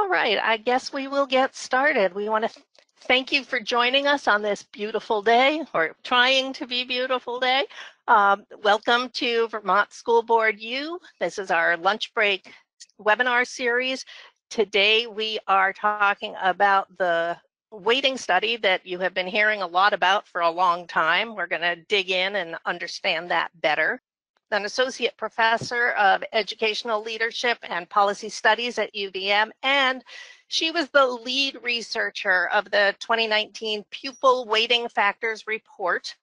All right, I guess we will get started. We want to thank you for joining us on this beautiful day, or trying to be beautiful day. Welcome to Vermont School Board U. This is our lunch break webinar series. Today we are talking about the weighting study that you have been hearing a lot about for a long time. We're going to dig in and understand that better. An associate professor of educational leadership and policy studies at UVM, and she was the lead researcher of the 2019 Pupil Weighting Factors report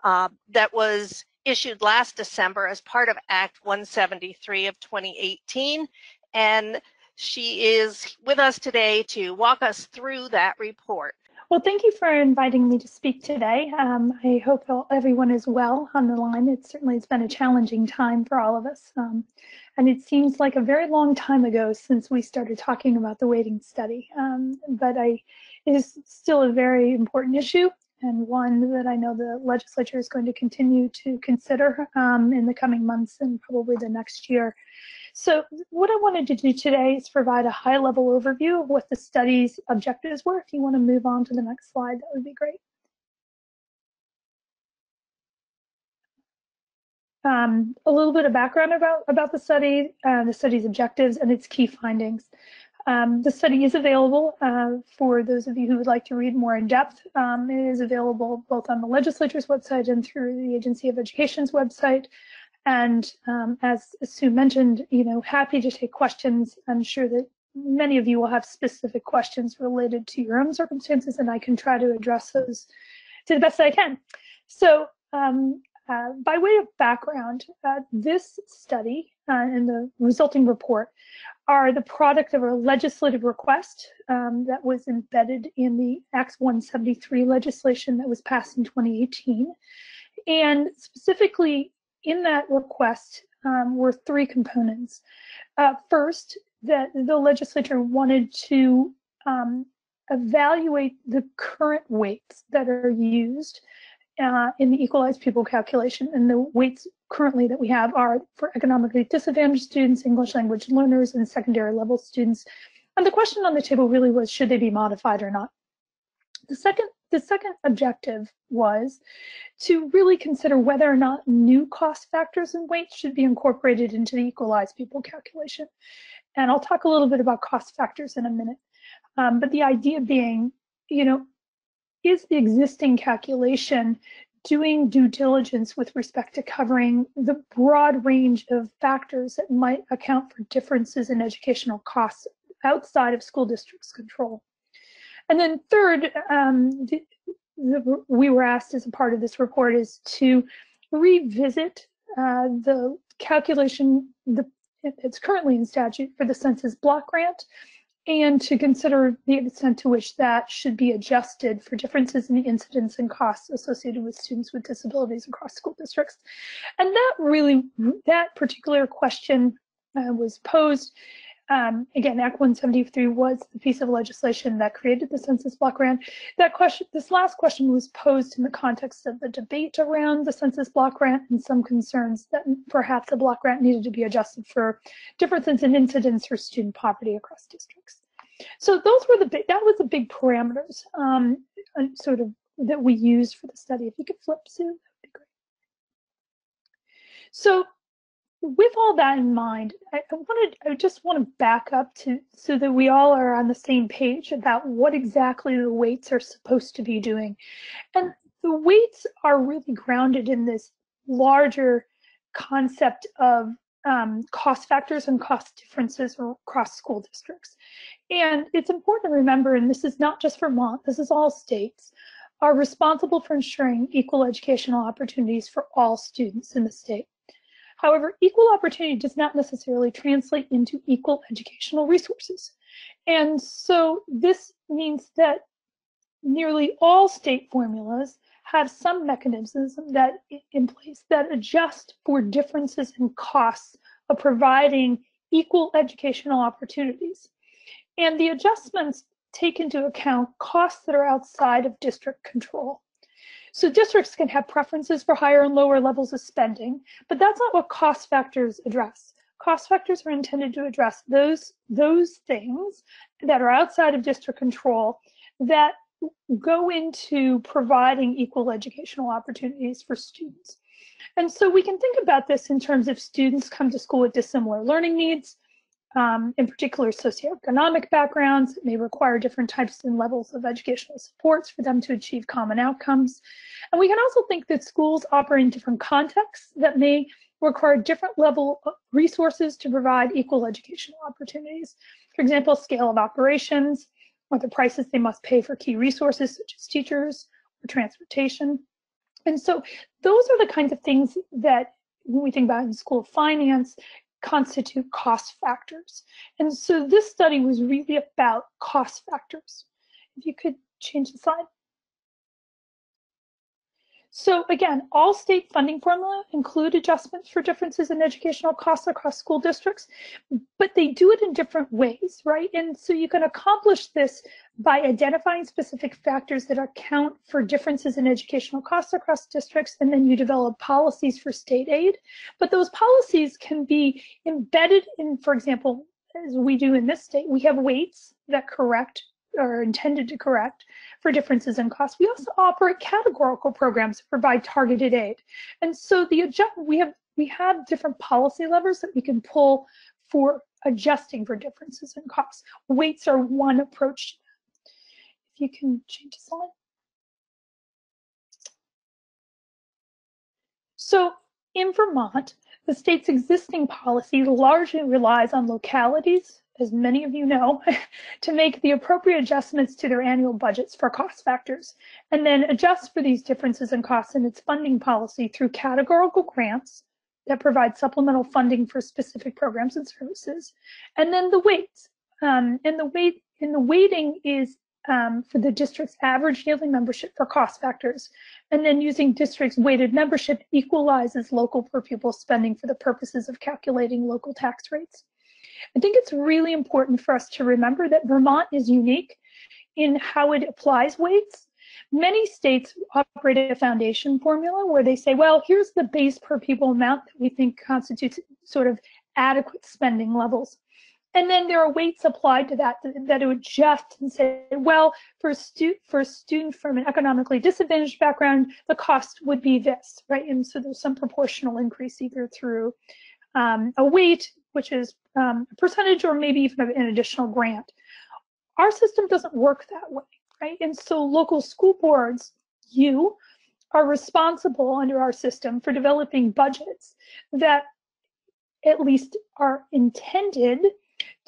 that was issued last December as part of Act 173 of 2018. And she is with us today to walk us through that report. Well, thank you for inviting me to speak today. I hope everyone is well on the line. It's been a challenging time for all of us. And it seems like a very long time ago since we started talking about the weighting study. But it is still a very important issue, and one that I know the legislature is going to continue to consider in the coming months and probably the next year. So what I wanted to do today is provide a high-level overview of what the study's objectives were. If you want to move on to the next slide, that would be great. A little bit of background about the study's objectives and its key findings. The study is available for those of you who would like to read more in depth. It is available both on the legislature's website and through the Agency of Education's website. And as Sue mentioned, happy to take questions. I'm sure that many of you will have specific questions related to your own circumstances, and I can try to address those to the best that I can. So by way of background, this study and the resulting report are the product of a legislative request that was embedded in the Act 173 legislation that was passed in 2018. And specifically, in that request were three components. First, that the legislature wanted to evaluate the current weights that are used in the equalized pupil calculation. And the weights currently that we have are for economically disadvantaged students, English language learners, and secondary level students. And the question on the table really was, should they be modified or not? The second objective was to really consider whether or not new cost factors and weights should be incorporated into the equalized pupil calculation. And I'll talk a little bit about cost factors in a minute. But the idea being, is the existing calculation doing due diligence with respect to covering the broad range of factors that might account for differences in educational costs outside of school districts' control? And then third, we were asked as a part of this report is to revisit the calculation it's currently in statute for the Census block grant, and to consider the extent to which that should be adjusted for differences in the incidence and costs associated with students with disabilities across school districts. And that particular question was posed. Again, Act 173 was the piece of legislation that created the Census block grant. This last question was posed in the context of the debate around the Census block grant and some concerns that perhaps the block grant needed to be adjusted for differences in incidence for student poverty across districts. So that was the big parameters sort of that we used for the study. If you could flip, Sue, that would be great. So with all that in mind, I just want to back up so that we all are on the same page about what exactly the weights are supposed to be doing. And the weights are really grounded in this larger concept of cost factors and cost differences across school districts. And it's important to remember, and this is not just Vermont, this is all states, are responsible for ensuring equal educational opportunities for all students in the state. However, equal opportunity does not necessarily translate into equal educational resources. And so this means that nearly all state formulas have some mechanisms in place that adjust for differences in costs of providing equal educational opportunities. And the adjustments take into account costs that are outside of district control. So districts can have preferences for higher and lower levels of spending, but that's not what cost factors address. Cost factors are intended to address those things that are outside of district control that go into providing equal educational opportunities for students. And so we can think about this in terms of students come to school with dissimilar learning needs, in particular socioeconomic backgrounds. It may require different types and levels of educational supports for them to achieve common outcomes. And we can also think that schools operate in different contexts that may require different level of resources to provide equal educational opportunities. For example, scale of operations, or the prices they must pay for key resources such as teachers or transportation. And so those are the kinds of things that, when we think about in school finance, constitute cost factors. And so this study was really about cost factors. If you could change the slide. So again, all state funding formula include adjustments for differences in educational costs across school districts, but they do it in different ways, right? And so you can accomplish this by identifying specific factors that account for differences in educational costs across districts, and then you develop policies for state aid. But those policies can be embedded in, for example, as we do in this state, we have weights that correct or intended to correct for differences in costs. We also operate categorical programs that provide targeted aid. And so we have different policy levers that we can pull for adjusting for differences in costs. Weights are one approach to that. If you can change the slide. So in Vermont, the state's existing policy largely relies on localities, as many of you know, to make the appropriate adjustments to their annual budgets for cost factors, and then adjust for these differences in costs in its funding policy through categorical grants that provide supplemental funding for specific programs and services, and then the weights. And the weighting is for the district's average yearly membership for cost factors, and then using district's weighted membership equalizes local per pupil spending for the purposes of calculating local tax rates. I think it's really important for us to remember that Vermont is unique in how it applies weights. Many states operate a foundation formula where they say, well, here's the base per pupil amount that we think constitutes sort of adequate spending levels. And then there are weights applied to that would adjust and say, well, for a student from an economically disadvantaged background, the cost would be this, right? And so there's some proportional increase either through a weight, which is a percentage, or maybe even an additional grant. Our system doesn't work that way, right? And so local school boards, you are responsible under our system for developing budgets that at least are intended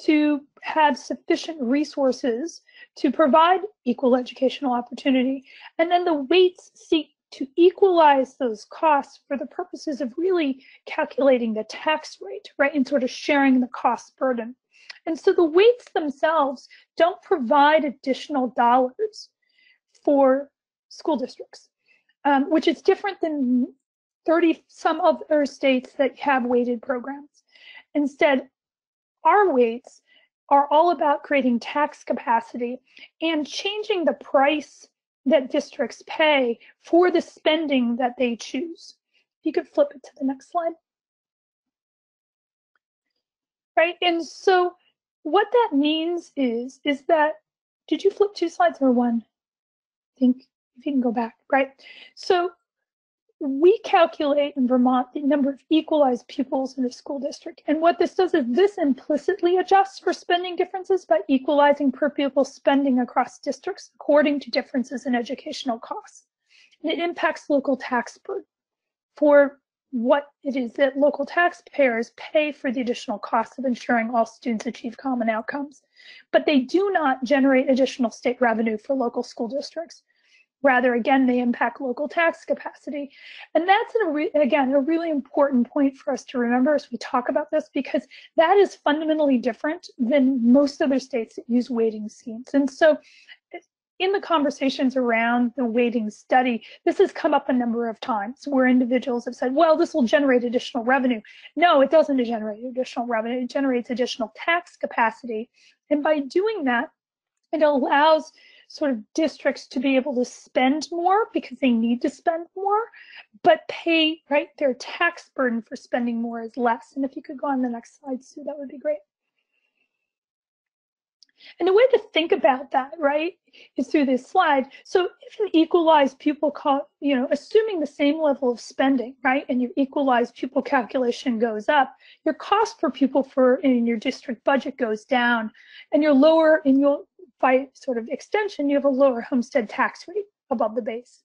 to have sufficient resources to provide equal educational opportunity. And then the weights seek to equalize those costs for the purposes of really calculating the tax rate, right, and sort of sharing the cost burden. And so the weights themselves don't provide additional dollars for school districts, which is different than 30 some other states that have weighted programs. Instead, our weights are all about creating tax capacity and changing the price that districts pay for the spending that they choose. If you could flip it to the next slide. Right, and so what that means is that, did you flip 2 slides or 1? I think if you can go back, right? So we calculate in Vermont the number of equalized pupils in a school district. And what this does is this implicitly adjusts for spending differences by equalizing per pupil spending across districts according to differences in educational costs. And it impacts local tax burden for what it is that local taxpayers pay for the additional costs of ensuring all students achieve common outcomes. But they do not generate additional state revenue for local school districts. Rather, again, they impact local tax capacity. And that's, again, a really important point for us to remember as we talk about this, because that is fundamentally different than most other states that use weighting schemes. And so in the conversations around the weighting study, this has come up a number of times where individuals have said, well, this will generate additional revenue. No, it doesn't generate additional revenue. It generates additional tax capacity. And by doing that, it allows sort of districts to be able to spend more because they need to spend more, but pay, right, their tax burden for spending more is less. And if you could go on the next slide, Sue, that would be great. And the way to think about that, right, is through this slide. So if an equalized pupil, assuming the same level of spending, right, and your equalized pupil calculation goes up, your cost per pupil in your district budget goes down, and you're lower, and by sort of extension, you have a lower homestead tax rate above the base.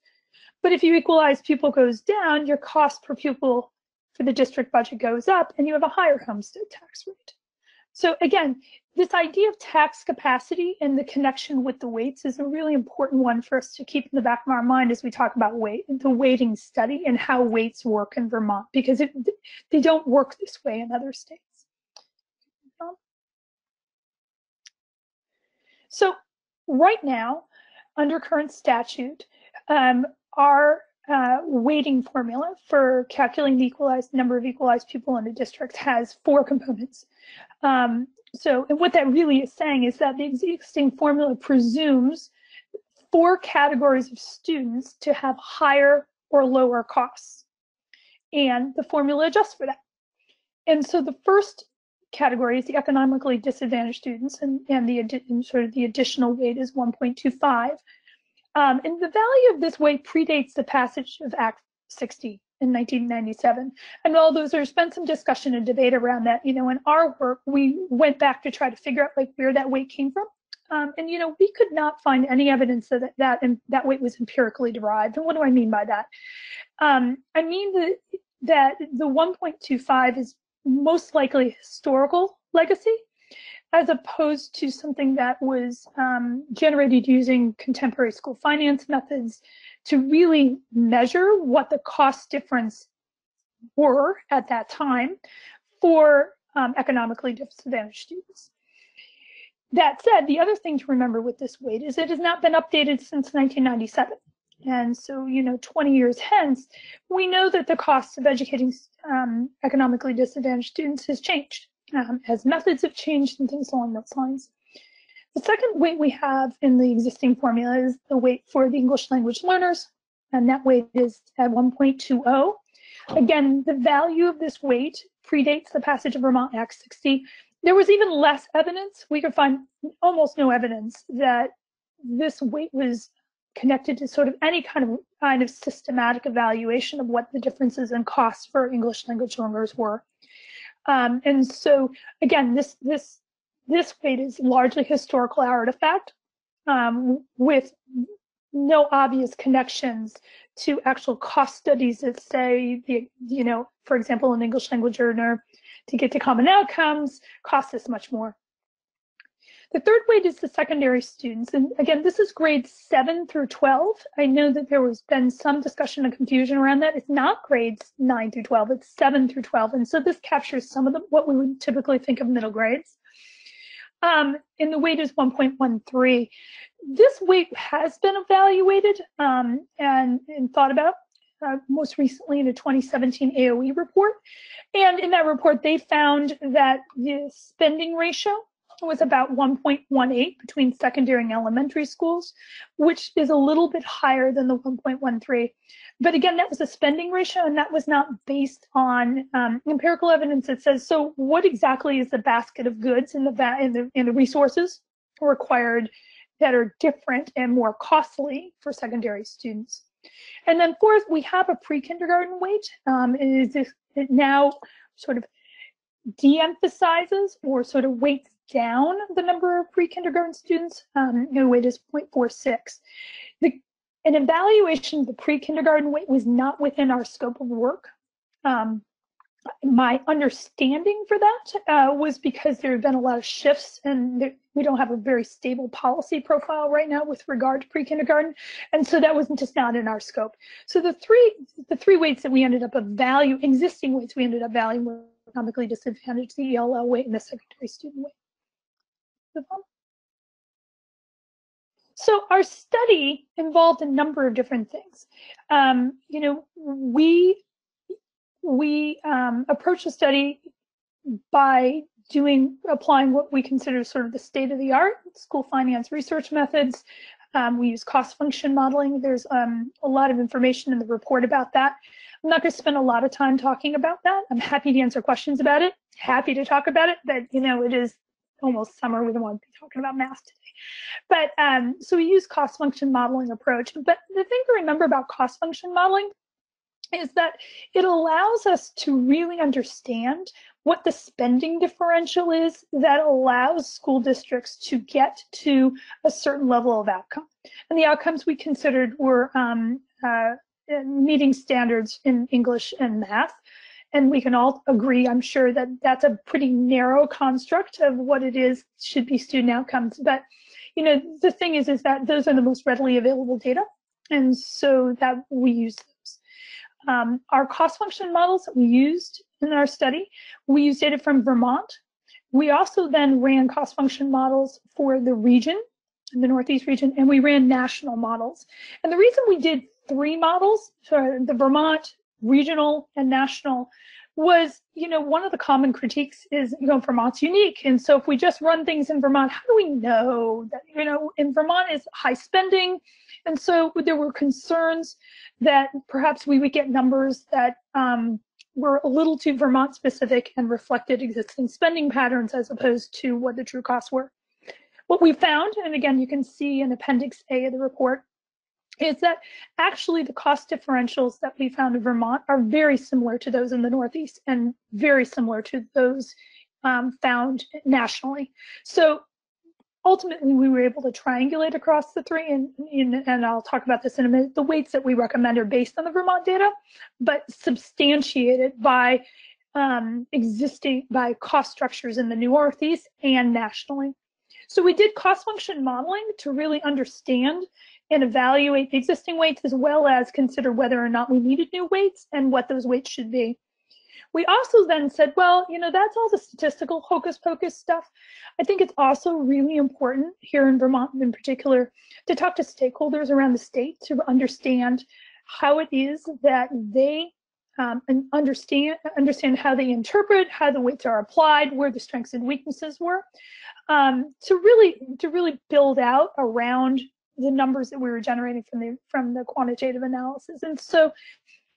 But if you equalize pupil goes down, your cost per pupil for the district budget goes up, and you have a higher homestead tax rate. So again, this idea of tax capacity and the connection with the weights is a really important one for us to keep in the back of our mind as we talk about the weighting study and how weights work in Vermont, because they don't work this way in other states. So right now, under current statute, our weighting formula for calculating the number of equalized pupil in a district has 4 components. And what that really is saying is that the existing formula presumes 4 categories of students to have higher or lower costs, and the formula adjusts for that. And so the first category is the economically disadvantaged students, and sort of the additional weight is 1.25. And the value of this weight predates the passage of Act 60 in 1997. And although there's been some discussion and debate around that, in our work, we went back to try to figure out where that weight came from. And we could not find any evidence that weight was empirically derived. And what do I mean by that? I mean that the 1.25 is most likely historical legacy, as opposed to something that was generated using contemporary school finance methods to really measure what the cost difference were at that time for economically disadvantaged students. That said, the other thing to remember with this weight is it has not been updated since 1997. And so, 20 years hence, we know that the cost of educating economically disadvantaged students has changed, as methods have changed and things along those lines. The second weight we have in the existing formula is the weight for the English language learners, and that weight is at 1.20. Again, the value of this weight predates the passage of Vermont Act 60. There was even less evidence. We could find almost no evidence that this weight was connected to sort of any kind of systematic evaluation of what the differences in costs for English language learners were. And so, again, this weight is largely historical artifact with no obvious connections to actual cost studies that say, for example, an English language learner to get to common outcomes costs this much more. The third weight is the secondary students. And again, this is grades 7 through 12. I know that there has been some discussion and confusion around that. It's not grades 9 through 12, it's 7 through 12. And so this captures some of what we would typically think of middle grades. And the weight is 1.13. This weight has been evaluated and thought about most recently in a 2017 AOE report. And in that report, they found that the spending ratio was about 1.18 between secondary and elementary schools, which is a little bit higher than the 1.13. But again, that was a spending ratio, and that was not based on empirical evidence that says, so what exactly is the basket of goods and the resources required that are different and more costly for secondary students? And then fourth, we have a pre-kindergarten weight. It now sort of de-emphasizes or sort of weights down the number of pre-kindergarten students. The weight is 0.46. An evaluation of the pre-kindergarten weight was not within our scope of work. My understanding for that was because there have been a lot of shifts, and we don't have a very stable policy profile right now with regard to pre-kindergarten, and so that was just not in our scope. So the three weights that we ended up evaluating, existing weights we ended up valuing, were economically disadvantaged, the ELL weight, and the secondary student weight. So our study involved a number of different things. We approached the study by applying what we consider sort of the state-of-the-art school finance research methods, We use cost function modeling. There's a lot of information in the report about that. I'm not going to spend a lot of time talking about that. I'm happy to answer questions about it, happy to talk about it, but it is almost summer. We don't want to be talking about math today. But so we use cost function modeling approach. But the thing to remember about cost function modeling is that it allows us to really understand what the spending differential is that allows school districts to get to a certain level of outcome. And the outcomes we considered were meeting standards in English and math. And we can all agree, I'm sure, that that's a pretty narrow construct of what it is should be student outcomes. But, the thing is that those are the most readily available data. And so that we use those. Our cost function models that we used in our study, we used data from Vermont. We also then ran cost function models for the region, the Northeast region, and we ran national models. And the reason we did 3 models, so the Vermont, regional, and national, was, one of the common critiques is, Vermont's unique. And so if we just run things in Vermont, how do we know that, in Vermont is high spending? And so there were concerns that perhaps we would get numbers that were a little too Vermont specific and reflected existing spending patterns as opposed to what the true costs were. What we found, and again, you can see in Appendix A of the report, is that actually the cost differentials that we found in Vermont are very similar to those in the Northeast and very similar to those found nationally. So ultimately, we were able to triangulate across the 3, and I'll talk about this in a minute. The weights that we recommend are based on the Vermont data, but substantiated by by cost structures in the Northeast and nationally. So we did cost function modeling to really understand and evaluate the existing weights, as well as consider whether or not we needed new weights and what those weights should be. We also then said, well, that's all the statistical hocus pocus stuff. I think it's also really important here in Vermont in particular to talk to stakeholders around the state to understand how it is that they understand how they interpret, how the weights are applied, where the strengths and weaknesses were, to really build out around the numbers that we were generating from the quantitative analysis. And so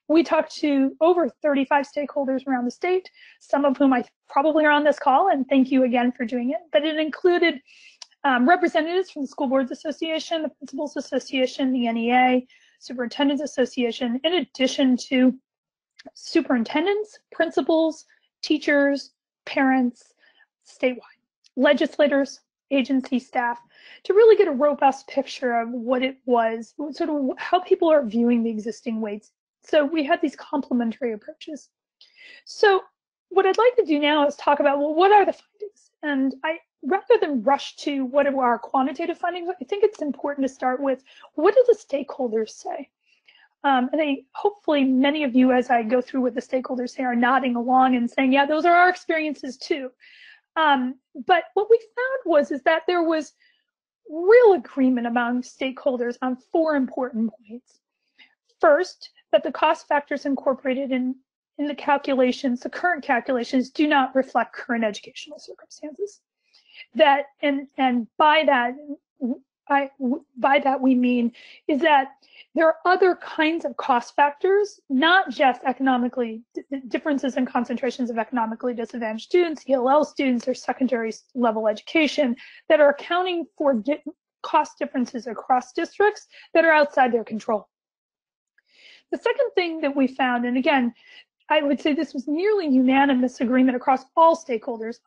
we talked to over 35 stakeholders around the state, some of whom I probably are on this call, and thank you again for doing it. But it included representatives from the School Boards Association, the Principals Association, the NEA, Superintendents Association, in addition to superintendents, principals, teachers, parents, statewide, legislators, agency staff, to really get a robust picture of what it was, sort of how people are viewing the existing weights. So we had these complementary approaches. So what I'd like to do now is talk about, well, what are the findings? And rather than rush to what are our quantitative findings, I think it's important to start with, what do the stakeholders say? And hopefully many of you, as I go through what the stakeholders say, are nodding along and saying, yeah, those are our experiences too. But what we found is that there was real agreement among stakeholders on 4 important points. First, that the cost factors incorporated in the calculations, the current calculations, do not reflect current educational circumstances. That, and by that we mean is that there are other kinds of cost factors, not just economically differences in concentrations of economically disadvantaged students, ELL students, or secondary level education, that are accounting for cost differences across districts that are outside their control. The second thing that we found, and again, I would say this was nearly unanimous agreement across all stakeholders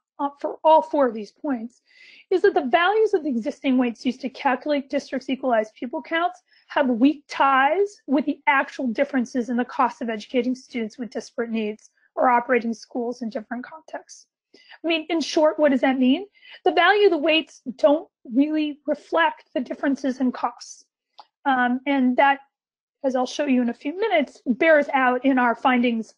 for all 4 of these points, is that the values of the existing weights used to calculate districts' equalized pupil counts have weak ties with the actual differences in the cost of educating students with disparate needs or operating schools in different contexts. I mean, in short, what does that mean? The value of the weights don't really reflect the differences in costs. And that, as I'll show you in a few minutes, bears out in our findings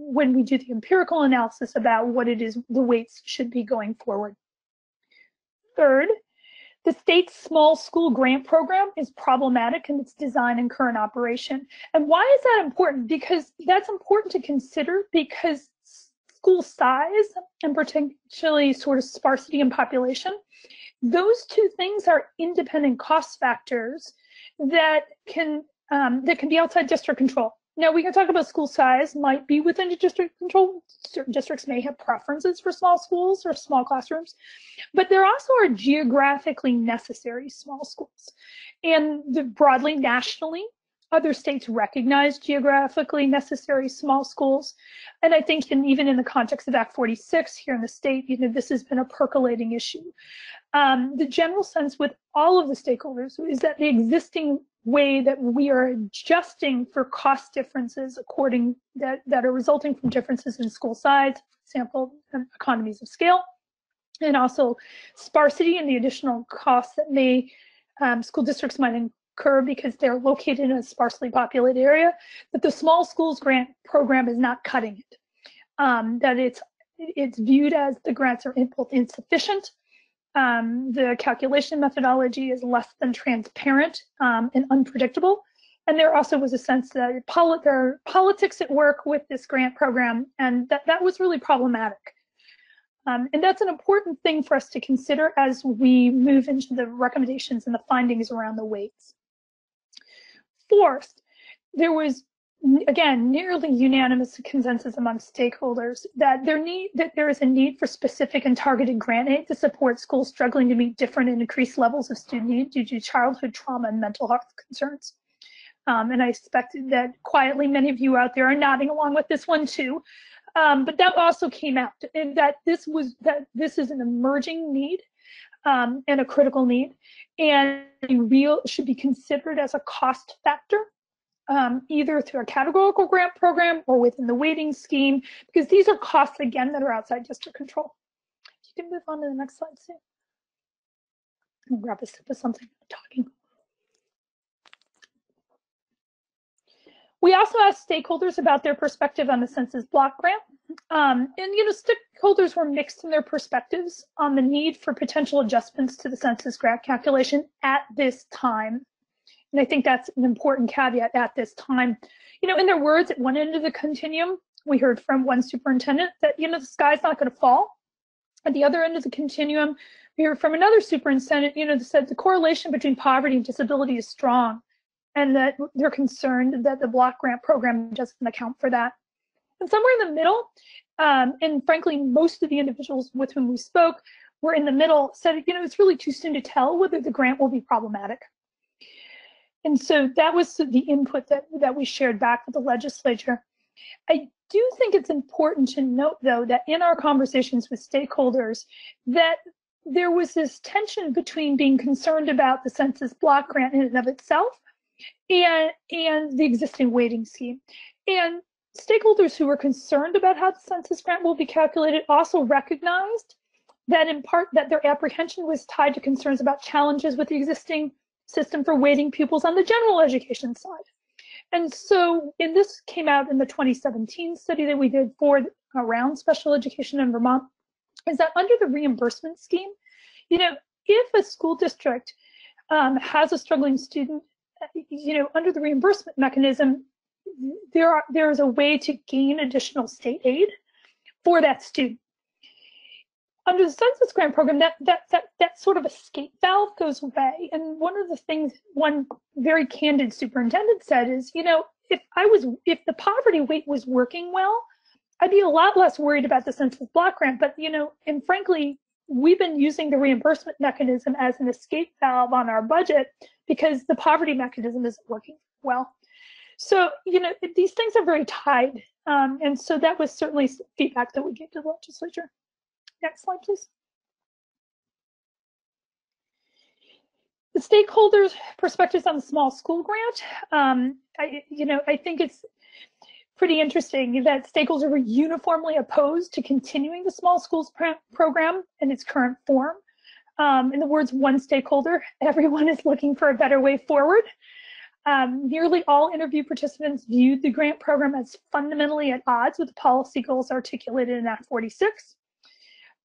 when we do the empirical analysis about what it is the weights should be going forward. Third, the state's small school grant program is problematic in its design and current operation. And why is that important? Because that's important to consider because school size and particularly sort of sparsity in population those two things are independent cost factors that can be outside district control. Now, we can talk about school size might be within the district control. Certain districts may have preferences for small schools or small classrooms, but there also are geographically necessary small schools. And broadly, nationally, other states recognize geographically necessary small schools. And I think even in the context of Act 46 here in the state, this has been a percolating issue. The general sense with all of the stakeholders is that the existing way that we are adjusting for cost differences that are resulting from differences in school size, for example, economies of scale, and also sparsity and the additional costs that school districts might incur because they're located in a sparsely populated area, that the small schools grant program is not cutting it. That it's viewed as the grants are both insufficient. The calculation methodology is less than transparent and unpredictable. And there also was a sense that there are politics at work with this grant program, and that was really problematic. And that's an important thing for us to consider as we move into the recommendations and the findings around the weights. Fourth, there was, again, nearly unanimous consensus among stakeholders that there is a need for specific and targeted grant aid to support schools struggling to meet different and increased levels of student need due to childhood trauma and mental health concerns. And I expect that quietly many of you out there are nodding along with this one too. But that also came out, and that this is an emerging need and a critical need, and should be considered as a cost factor. Either through a categorical grant program or within the weighting scheme, because these are costs, again, that are outside district control. You can move on to the next slide soon. I'll grab a sip of something I'm talking. We also asked stakeholders about their perspective on the Census block grant. And stakeholders were mixed in their perspectives on the need for potential adjustments to the Census grant calculation at this time. And I think that's an important caveat at this time. In their words, at one end of the continuum, we heard from one superintendent that, the sky's not going to fall. At the other end of the continuum, we heard from another superintendent, that said the correlation between poverty and disability is strong, and that they're concerned that the block grant program doesn't account for that. And somewhere in the middle, and frankly, most of the individuals with whom we spoke were in the middle, said, it's really too soon to tell whether the grant will be problematic. And so that was the input that we shared back with the legislature. I do think it's important to note, though, that in our conversations with stakeholders, that there was this tension between being concerned about the Census block grant in and of itself and the existing weighting scheme. And stakeholders who were concerned about how the Census grant will be calculated also recognized that in part that their apprehension was tied to concerns about challenges with the existing system for weighting pupils on the general education side. And so, this came out in the 2017 study that we did around special education in Vermont, is that under the reimbursement scheme, if a school district has a struggling student, under the reimbursement mechanism, there is a way to gain additional state aid for that student. Under the Census grant program, that sort of escape valve goes away. And one of the things one very candid superintendent said is, if the poverty weight was working well, I'd be a lot less worried about the Census block grant. But, and frankly, we've been using the reimbursement mechanism as an escape valve on our budget because the poverty mechanism isn't working well. So, these things are very tied. And so that was certainly feedback that we gave to the legislature. Next slide, please. The stakeholders' perspectives on the small school grant. I think it's pretty interesting that stakeholders were uniformly opposed to continuing the small schools program in its current form. In the words of one stakeholder, everyone is looking for a better way forward. Nearly all interview participants viewed the grant program as fundamentally at odds with the policy goals articulated in Act 46.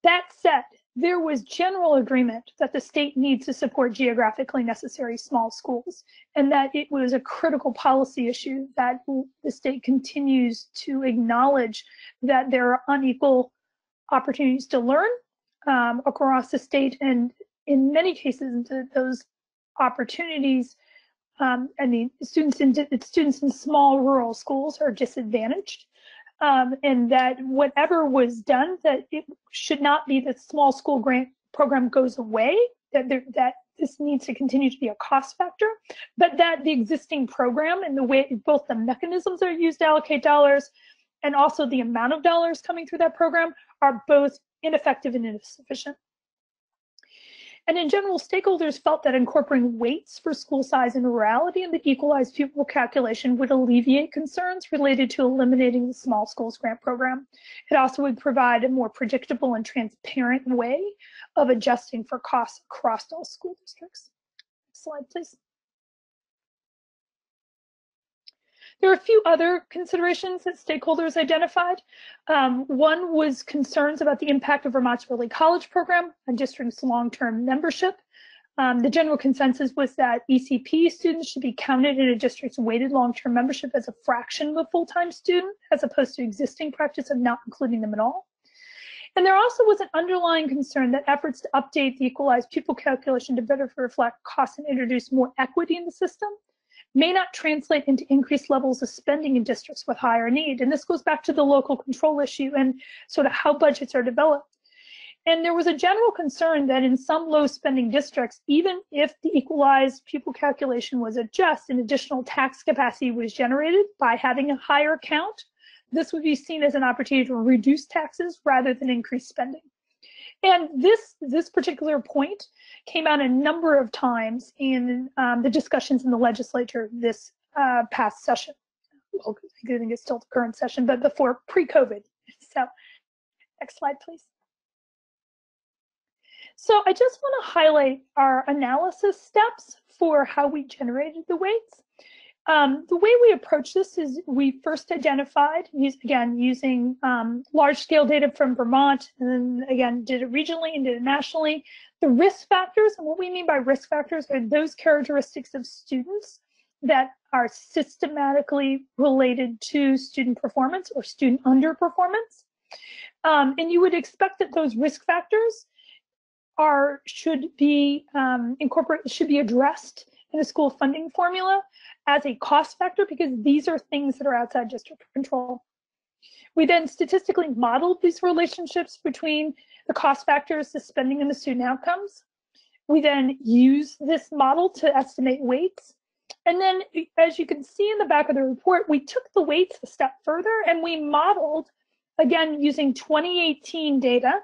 That said, there was general agreement that the state needs to support geographically necessary small schools, and that it was a critical policy issue that the state continues to acknowledge that there are unequal opportunities to learn across the state, and in many cases, those opportunities, students in small rural schools are disadvantaged, and that whatever was done, that it should not be that small school grant program goes away, that this needs to continue to be a cost factor, but that the existing program and the way both the mechanisms that are used to allocate dollars and also the amount of dollars coming through that program are both ineffective and insufficient. And in general, stakeholders felt that incorporating weights for school size and rurality in the equalized pupil calculation would alleviate concerns related to eliminating the small schools grant program. It also would provide a more predictable and transparent way of adjusting for costs across all school districts. Next slide, please. There are a few other considerations that stakeholders identified. One was concerns about the impact of Vermont's early college program on districts' long-term membership. The general consensus was that ECP students should be counted in a district's weighted long-term membership as a fraction of a full-time student, as opposed to existing practice of not including them at all. And there also was an underlying concern that efforts to update the equalized pupil calculation to better reflect costs and introduce more equity in the system may not translate into increased levels of spending in districts with higher need. And this goes back to the local control issue and sort of how budgets are developed. And there was a general concern that in some low spending districts, even if the equalized pupil calculation was adjusted and additional tax capacity was generated by having a higher count, this would be seen as an opportunity to reduce taxes rather than increase spending. And this particular point came out a number of times in the discussions in the legislature this past session. Well, I think it's still the current session, but before pre-COVID. So next slide, please. So I just want to highlight our analysis steps for how we generated the weights. The way we approach this is we first identified, using large-scale data from Vermont, and then again did it regionally and did it nationally, the risk factors. And what we mean by risk factors are those characteristics of students that are systematically related to student performance or student underperformance. And you would expect that those risk factors should be addressed in the school funding formula as a cost factor, because these are things that are outside district control. We then statistically modeled these relationships between the cost factors, the spending, and the student outcomes. We then use this model to estimate weights. And then, as you can see in the back of the report, we took the weights a step further and we modeled, again, using 2018 data,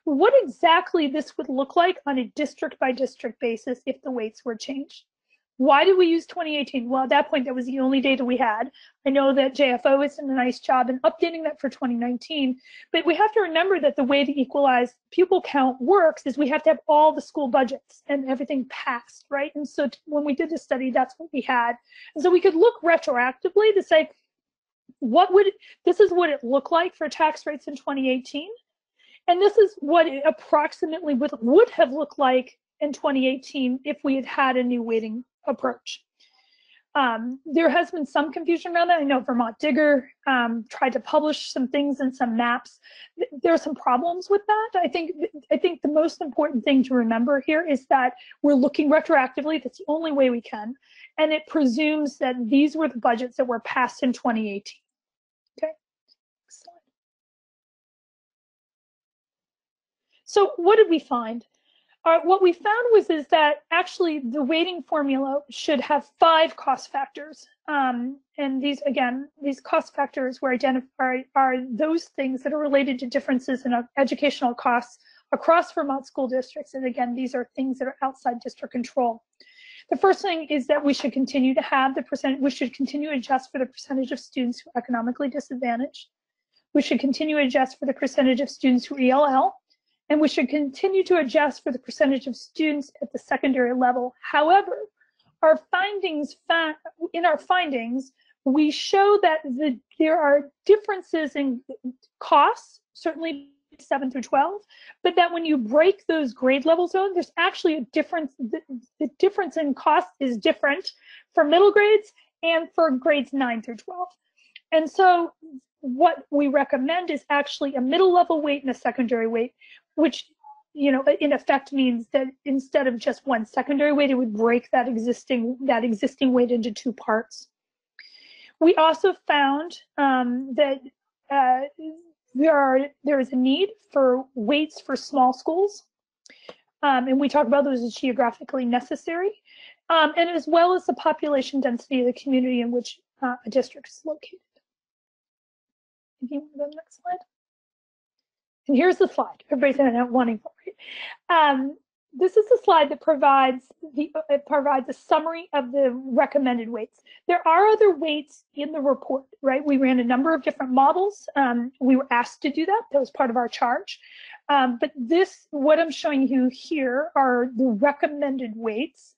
what exactly this would look like on a district by district basis if the weights were changed. Why did we use 2018? Well, at that point, that was the only data we had. I know that JFO has done a nice job in updating that for 2019, but we have to remember that the way the equalized pupil count works is we have to have all the school budgets and everything passed, right? And so when we did the study, that's what we had. And so we could look retroactively to say, this is what it looked like for tax rates in 2018. And this is what it approximately would have looked like in 2018 if we had had a new weighting approach. There has been some confusion around that. I know Vermont Digger tried to publish some things and some maps. There are some problems with that. I think the most important thing to remember here is that we're looking retroactively. That's the only way we can. And it presumes that these were the budgets that were passed in 2018. Okay. Next slide. So what did we find? What we found is that actually the weighting formula should have 5 cost factors. And these cost factors were identified are those things that are related to differences in educational costs across Vermont school districts. And again, these are things that are outside district control. The first thing is that we should continue to adjust for the percentage of students who are economically disadvantaged. We should continue to adjust for the percentage of students who are ELL. And we should continue to adjust for the percentage of students at the secondary level. However, in our findings, we show that there are differences in costs, certainly 7 through 12, but that when you break those grade levels down, there's actually a difference. The difference in cost is different for middle grades and for grades 9 through 12. And so what we recommend is actually a middle level weight and a secondary weight, which in effect means that instead of just one secondary weight, it would break that existing weight into two parts. We also found that there is a need for weights for small schools, and we talk about those as geographically necessary, and as well as the population density of the community in which a district is located. If you want to go to the next slide. And here's the slide. Everybody's not wanting for it. This is the slide that provides a summary of the recommended weights. There are other weights in the report, right? We ran a number of different models. We were asked to do that. That was part of our charge. But what I'm showing you here are the recommended weights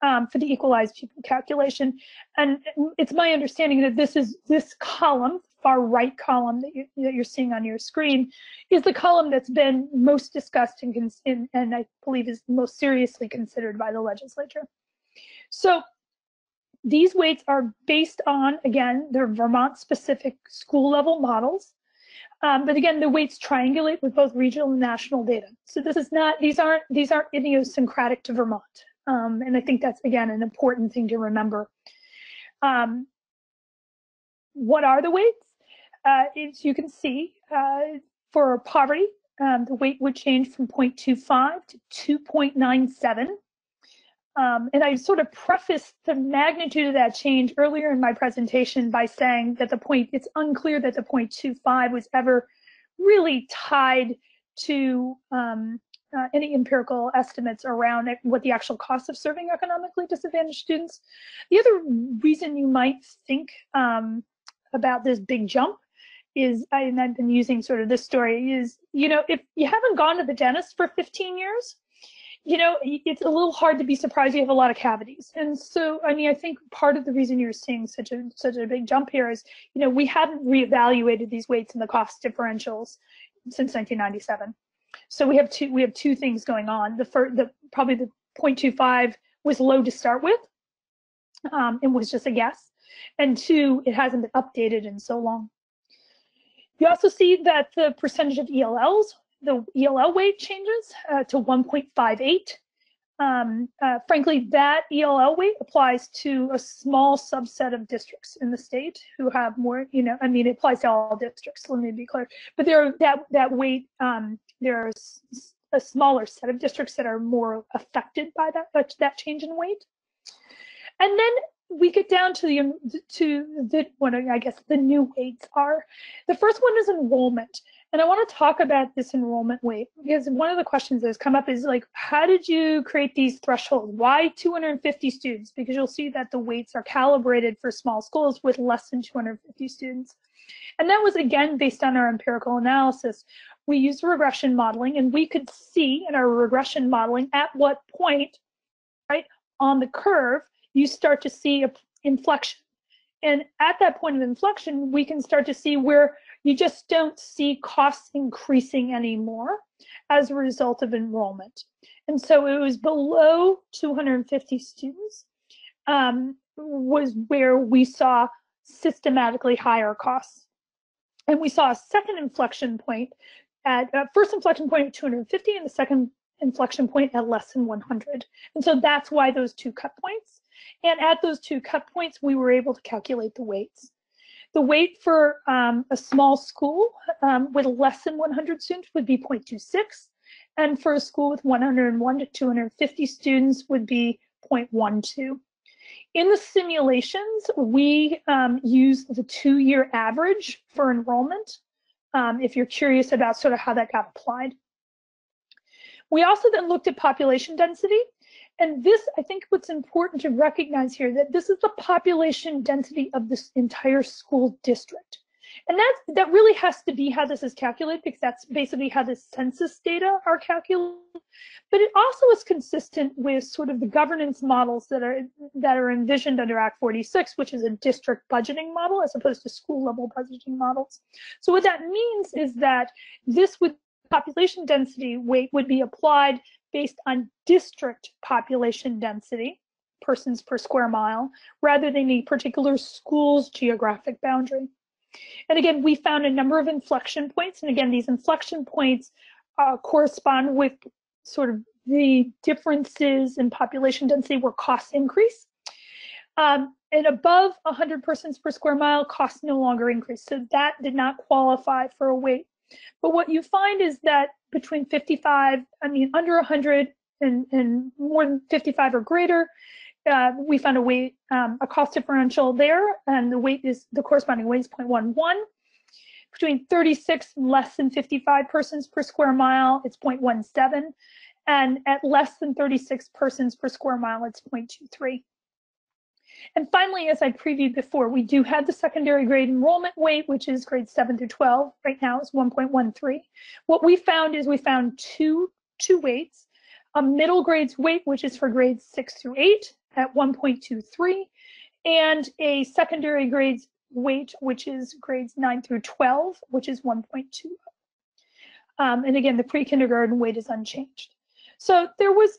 for the equalized pupil calculation. And it's my understanding that this column, far right column that you're seeing on your screen, is the column that's been most discussed and I believe is most seriously considered by the legislature. So these weights are based on, again, they're Vermont specific school level models. But again, the weights triangulate with both regional and national data. So these aren't idiosyncratic to Vermont. And I think that's, again, an important thing to remember. What are the weights? As you can see, for poverty, the weight would change from 0.25 to 2.97. And I sort of prefaced the magnitude of that change earlier in my presentation by saying that it's unclear that the 0.25 was ever really tied to any empirical estimates around what the actual cost of serving economically disadvantaged students. The other reason you might think about this big jump is, and I've been using sort of this story, is, if you haven't gone to the dentist for 15 years, it's a little hard to be surprised you have a lot of cavities. And so, I think part of the reason you're seeing such a big jump here is, we haven't reevaluated these weights and the cost differentials since 1997. So we have two things going on. Probably the 0.25 was low to start with, and was just a guess. And two, it hasn't been updated in so long. You also see that the percentage of ELLs, the ELL weight changes to 1.58. Frankly, that ELL weight applies to a small subset of districts in the state who have more, it applies to all districts, let me be clear. But that weight, there's a smaller set of districts that are more affected by that change in weight. And then we get down to what I guess the new weights are. The first one is enrollment. And I want to talk about this enrollment weight because one of the questions that has come up is like, how did you create these thresholds? Why 250 students? Because you'll see that the weights are calibrated for small schools with less than 250 students. And that was, again, based on our empirical analysis. We used regression modeling, and we could see in our regression modeling at what point, right, on the curve, you start to see an inflection. And at that point of inflection, we can start to see where you just don't see costs increasing anymore as a result of enrollment. And so it was below 250 students was where we saw systematically higher costs. And we saw a second inflection point first inflection point at 250 and the second inflection point at less than 100. And so that's why those two cut points. And at those two cut points, we were able to calculate the weights. The weight for a small school with less than 100 students would be 0.26. And for a school with 101 to 250 students would be 0.12. In the simulations, we used the 2-year average for enrollment, if you're curious about sort of how that got applied. We also then looked at population density. And this, I think what's important to recognize here, that this is the population density of this entire school district. And that really has to be how this is calculated, because that's basically how the census data are calculated. But it also is consistent with sort of the governance models that are envisioned under Act 46, which is a district budgeting model as opposed to school level budgeting models. So what that means is that this population density weight would be applied based on district population density, persons per square mile, rather than a particular school's geographic boundary. And again, we found a number of inflection points. And again, these inflection points correspond with sort of the differences in population density where costs increase. And above 100 persons per square mile, costs no longer increase. So that did not qualify for a weight. But what you find is that between 55, under 100 and more than 55 or greater, we found a weight, a cost differential there, and the corresponding weight is 0.11. Between 36 and less than 55 persons per square mile, it's 0.17. And at less than 36 persons per square mile, it's 0.23. And finally, as I previewed before, we do have the secondary grade enrollment weight, which is grades 7 through 12. Right now it's 1.13. What we found is we found two weights, a middle grades weight, which is for grades 6 through 8 at 1.23, and a secondary grades weight, which is grades 9 through 12, which is 1.20. And again, the pre-kindergarten weight is unchanged. So there were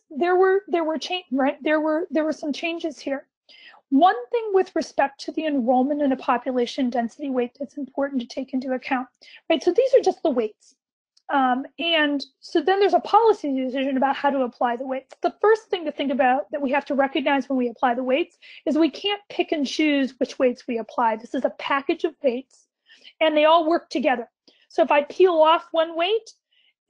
some changes here. One thing with respect to the enrollment and a population density weight that's important to take into account, right? So these are just the weights. And so then there's a policy decision about how to apply the weights. The first thing to think about that we have to recognize when we apply the weights is we can't pick and choose which weights we apply. This is a package of weights and they all work together. So if I peel off one weight,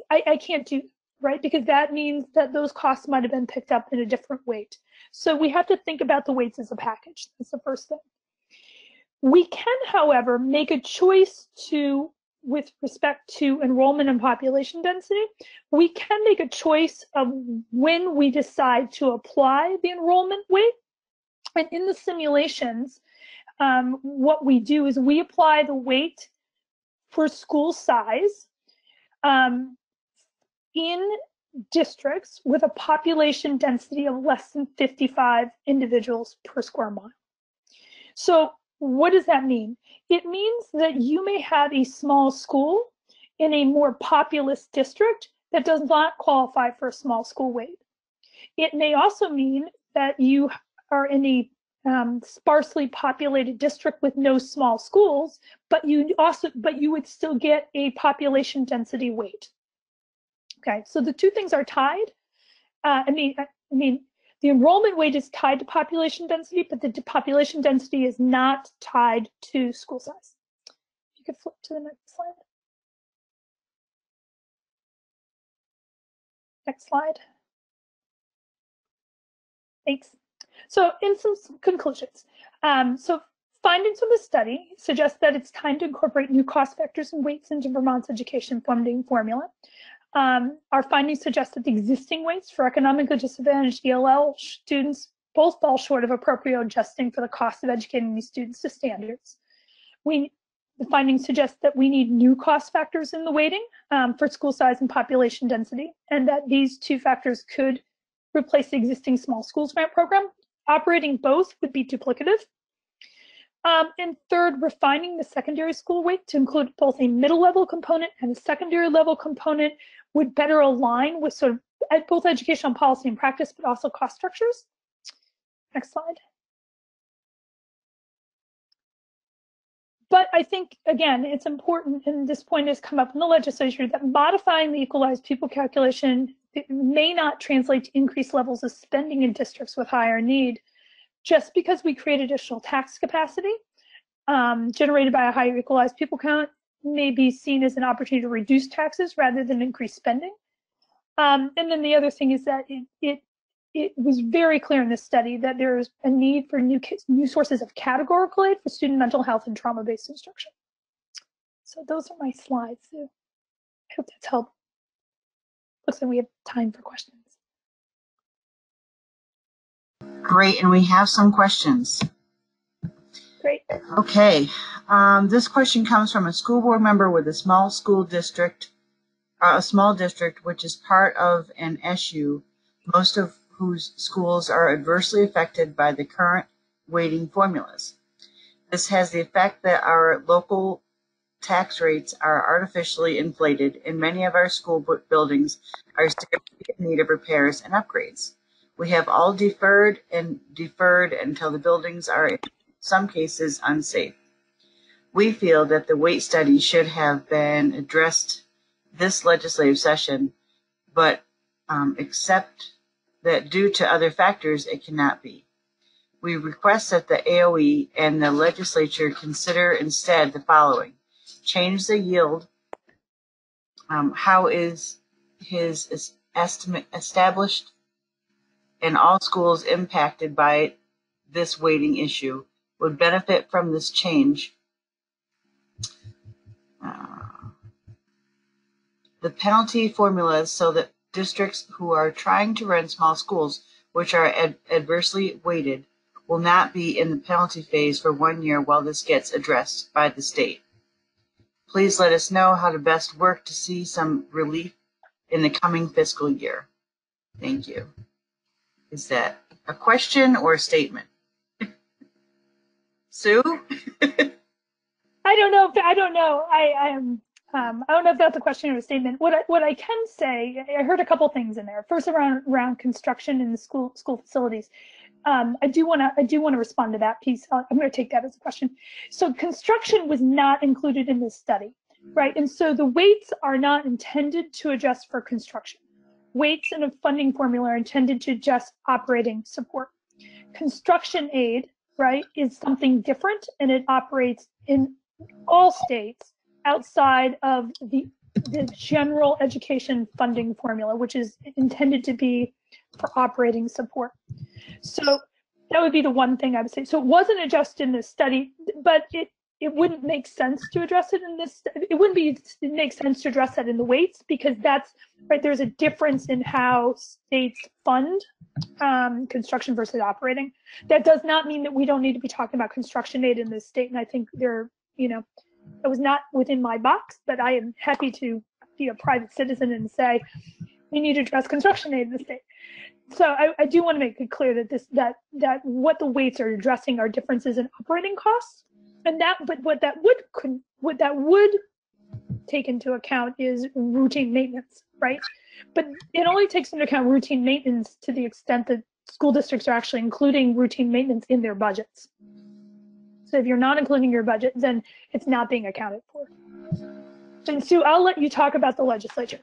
I can't do, right? Because that means that those costs might have been picked up in a different weight. So we have to think about the weights as a package. That's the first thing. We can, however, make a choice with respect to enrollment and population density, we can make a choice of when we decide to apply the enrollment weight. And in the simulations, what we do is we apply the weight for school size in districts with a population density of less than 55 individuals per square mile. So what does that mean? It means that you may have a small school in a more populous district that does not qualify for a small school weight. It may also mean that you are in a sparsely populated district with no small schools, but you would still get a population density weight. Okay, so the two things are tied. The enrollment weight is tied to population density, but the population density is not tied to school size. You could flip to the next slide. Next slide. Thanks. So in some conclusions, so findings from the study suggest that it's time to incorporate new cost factors and weights into Vermont's education funding formula. Our findings suggest that the existing weights for economically disadvantaged ELL students both fall short of appropriate adjusting for the cost of educating these students to standards. The findings suggest that we need new cost factors in the weighting for school size and population density, and that these two factors could replace the existing small schools grant program. Operating both would be duplicative. And third, refining the secondary school weight to include both a middle level component and a secondary level component would better align with sort of both educational policy and practice, but also cost structures. Next slide. But I think, again, it's important, and this point has come up in the legislature, that modifying the equalized pupil calculation may not translate to increased levels of spending in districts with higher need. Just because we create additional tax capacity generated by a higher equalized pupil count may be seen as an opportunity to reduce taxes rather than increase spending. And then the other thing is that it was very clear in this study that there is a need for new sources of categorical aid for student mental health and trauma-based instruction. So those are my slides. I hope that's helped. Looks like we have time for questions. Great, and we have some questions. Great. Okay, this question comes from a school board member with a small district which is part of an SU, most of whose schools are adversely affected by the current weighting formulas. This has the effect that our local tax rates are artificially inflated, and many of our school buildings are still in need of repairs and upgrades. We have all deferred until the buildings are, in some cases, unsafe. We feel that the weight study should have been addressed this legislative session, but except that due to other factors, it cannot be. We request that the AOE and the legislature consider instead the following. Change the yield. How is his estimate established, and all schools impacted by this weighting issue would benefit from this change. The penalty formulas so that districts who are trying to run small schools, which are adversely weighted, will not be in the penalty phase for 1 year while this gets addressed by the state. Please let us know how to best work to see some relief in the coming fiscal year. Thank you. Is that a question or a statement? Sue? I don't know. I don't know. I don't know if that's a question or a statement. What I can say, I heard a couple things in there. First, around construction in the school facilities. I do want to respond to that piece. I'm going to take that as a question. So construction was not included in this study, right? And so the weights are not intended to adjust for construction. Weights in a funding formula are intended to adjust operating support. Construction aid, right, is something different, and it operates in all states outside of the general education funding formula, which is intended to be for operating support. So that would be the one thing I would say. So it wasn't adjusted in this study, but it wouldn't make sense to address it in this. It makes sense to address that in the weights, because that's right. There's a difference in how states fund construction versus operating. That does not mean that we don't need to be talking about construction aid in this state. And I think it was not within my box, but I am happy to be a private citizen and say we need to address construction aid in the state. So I do want to make it clear that that what the weights are addressing are differences in operating costs, and but what that would take into account is routine maintenance, right? But it only takes into account routine maintenance to the extent that school districts are actually including routine maintenance in their budgets. So if you're not including your budget, then it's not being accounted for. And Sue, I'll let you talk about the legislature.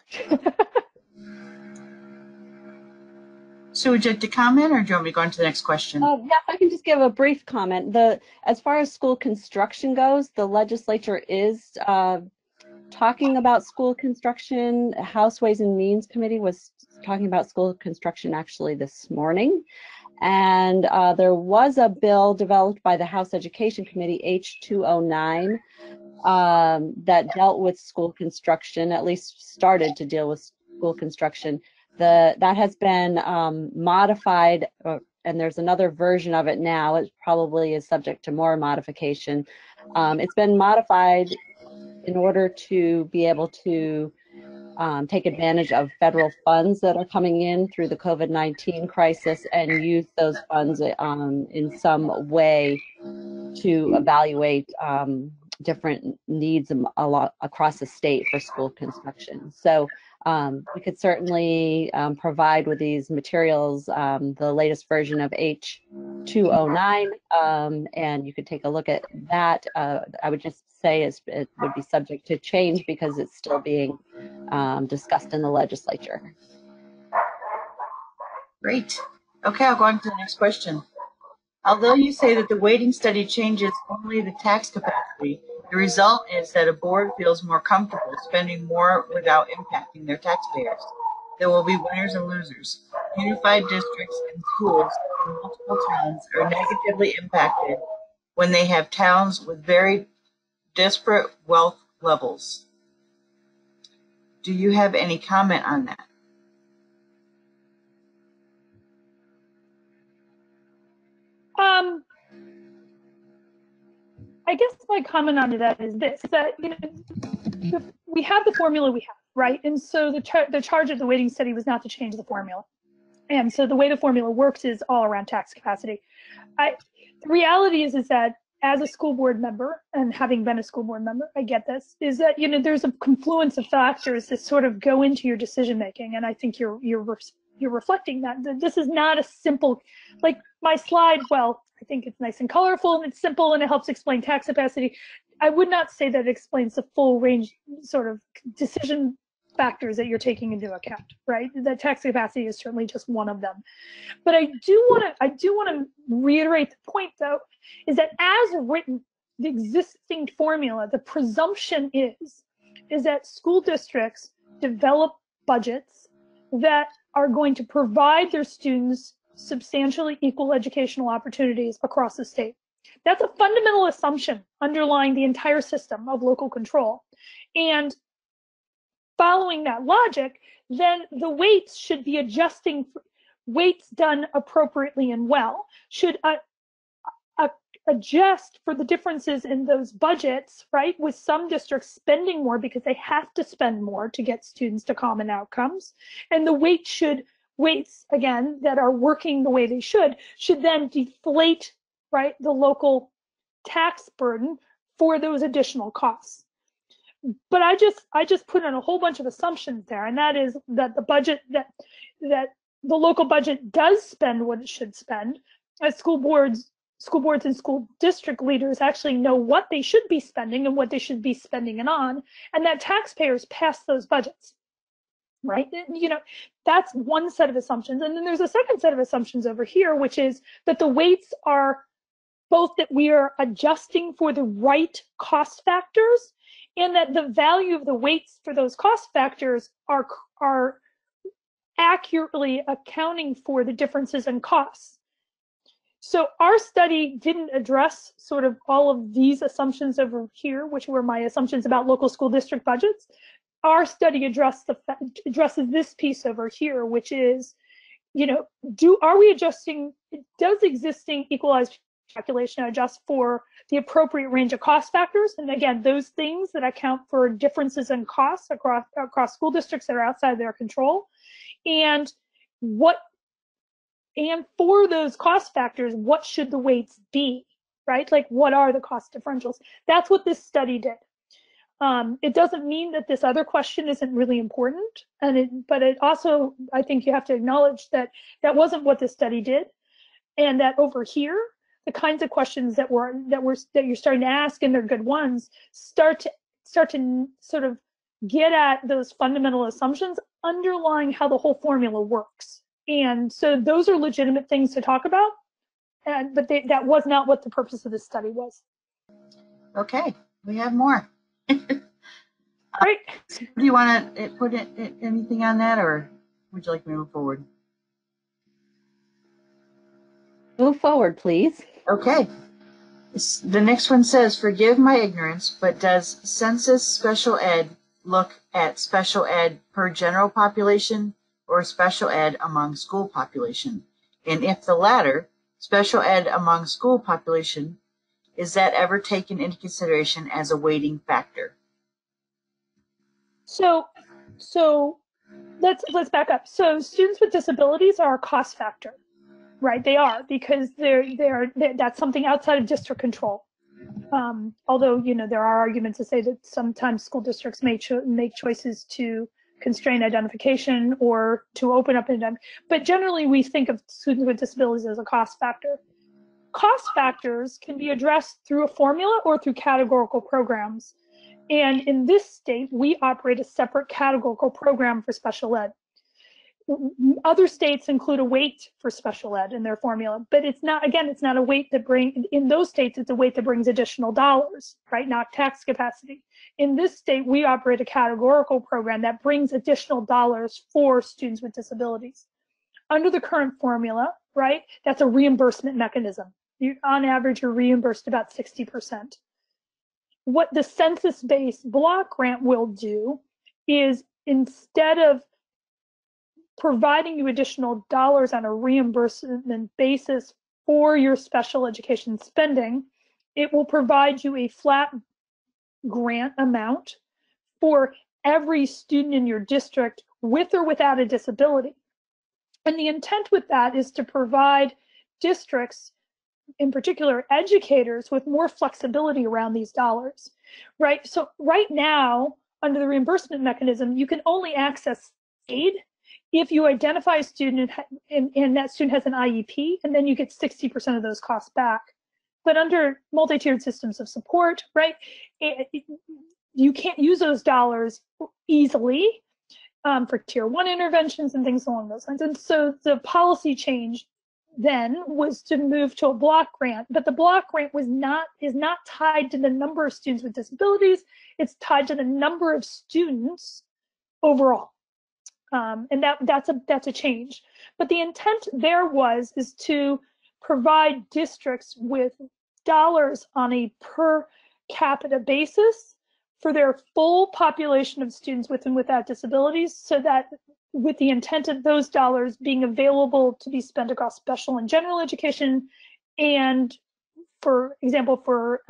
So would you like to comment, or do you want me to go on to the next question? Yeah, I can just give a brief comment. As far as school construction goes, the legislature is talking about school construction. House Ways and Means Committee was talking about school construction actually this morning. And there was a bill developed by the House Education Committee, H209, that dealt with school construction, at least started to deal with school construction. That has been modified, and there's another version of it now. It probably is subject to more modification. It's been modified in order to be able to take advantage of federal funds that are coming in through the COVID-19 crisis and use those funds in some way to evaluate different needs across the state for school construction. So we could certainly provide with these materials the latest version of H209, and you could take a look at that. I would just say it would be subject to change because it's still being discussed in the legislature. Great. Okay, I'll go on to the next question. Although you say that the weighting study changes only the tax capacity, the result is that a board feels more comfortable spending more without impacting their taxpayers. There will be winners and losers. Unified districts and schools in multiple towns are negatively impacted when they have towns with very disparate wealth levels. Do you have any comment on that? I guess my comment on that is this: that we have the formula we have, right? And so the charge of the weighting study was not to change the formula. And so the way the formula works is all around tax capacity. The reality is that as a school board member, and having been a school board member, I get this, is that there's a confluence of factors that sort of go into your decision making, and I think you're reflecting that. This is not a simple, like my slide. Well, I think it's nice and colorful and it's simple and it helps explain tax capacity. I would not say that it explains the full range sort of decision factors that you're taking into account, right? The tax capacity is certainly just one of them. But I do want to reiterate the point, though, is that as written, the existing formula, the presumption is that school districts develop budgets that are going to provide their students substantially equal educational opportunities across the state. That's a fundamental assumption underlying the entire system of local control. And following that logic, then the weights should be adjusting, weights done appropriately and well should adjust for the differences in those budgets, right? With some districts spending more because they have to spend more to get students to common outcomes. And the weights, again, that are working the way they should then deflate, right, the local tax burden for those additional costs. But I just put in a whole bunch of assumptions there, and that is that the budget, that the local budget does spend what it should spend, as school boards and school district leaders actually know what they should be spending and what they should be spending it on, and that taxpayers pass those budgets, right? You know, that's one set of assumptions. And then there's a second set of assumptions over here, which is that the weights are both that we are adjusting for the right cost factors, and that the value of the weights for those cost factors are accurately accounting for the differences in costs. So our study didn't address sort of all of these assumptions over here, which were my assumptions about local school district budgets. Our study addresses this piece over here, which is, you know, are we adjusting, does existing equalized calculation adjust for the appropriate range of cost factors? And again, those things that account for differences in costs across school districts that are outside their control. And for those cost factors, what should the weights be, right? Like, what are the cost differentials? That's what this study did. It doesn't mean that this other question isn't really important, but it also, I think you have to acknowledge that that wasn't what this study did, and that over here, the kinds of questions that you're starting to ask, and they're good ones, start to sort of get at those fundamental assumptions underlying how the whole formula works. And so those are legitimate things to talk about, but that was not what the purpose of this study was. Okay, we have more. Great. Do you want to put anything on that, or would you like me to move forward? Move forward, please. Okay. The next one says, forgive my ignorance, but does Census special ed look at special ed per general population or special ed among school population? And if the latter, special ed among school population, is that ever taken into consideration as a weighting factor? So let's back up. So students with disabilities are a cost factor, right? They are, because that's something outside of district control. Although, you know, there are arguments to say that sometimes school districts may make choices to constrain identification or to open up but generally we think of students with disabilities as a cost factor. Cost factors can be addressed through a formula or through categorical programs. And in this state, we operate a separate categorical program for special ed. Other states include a weight for special ed in their formula, but it's not a weight that in those states, it's a weight that brings additional dollars, right? Not tax capacity. In this state, we operate a categorical program that brings additional dollars for students with disabilities. Under the current formula, right, that's a reimbursement mechanism. On average, you're reimbursed about 60%. What the census-based block grant will do is, instead of providing you additional dollars on a reimbursement basis for your special education spending, it will provide you a flat grant amount for every student in your district with or without a disability. And the intent with that is to provide districts, in particular educators, with more flexibility around these dollars, right? So right now, under the reimbursement mechanism, you can only access aid if you identify a student and that student has an IEP, and then you get 60% of those costs back. But under multi-tiered systems of support, right, you can't use those dollars easily. for tier 1 interventions and things along those lines. And so the policy change then was to move to a block grant, but the block grant is not tied to the number of students with disabilities. It's tied to the number of students overall. And that's a change. But the intent there is to provide districts with dollars on a per capita basis for their full population of students with and without disabilities, so that with the intent of those dollars being available to be spent across special and general education, and for example, for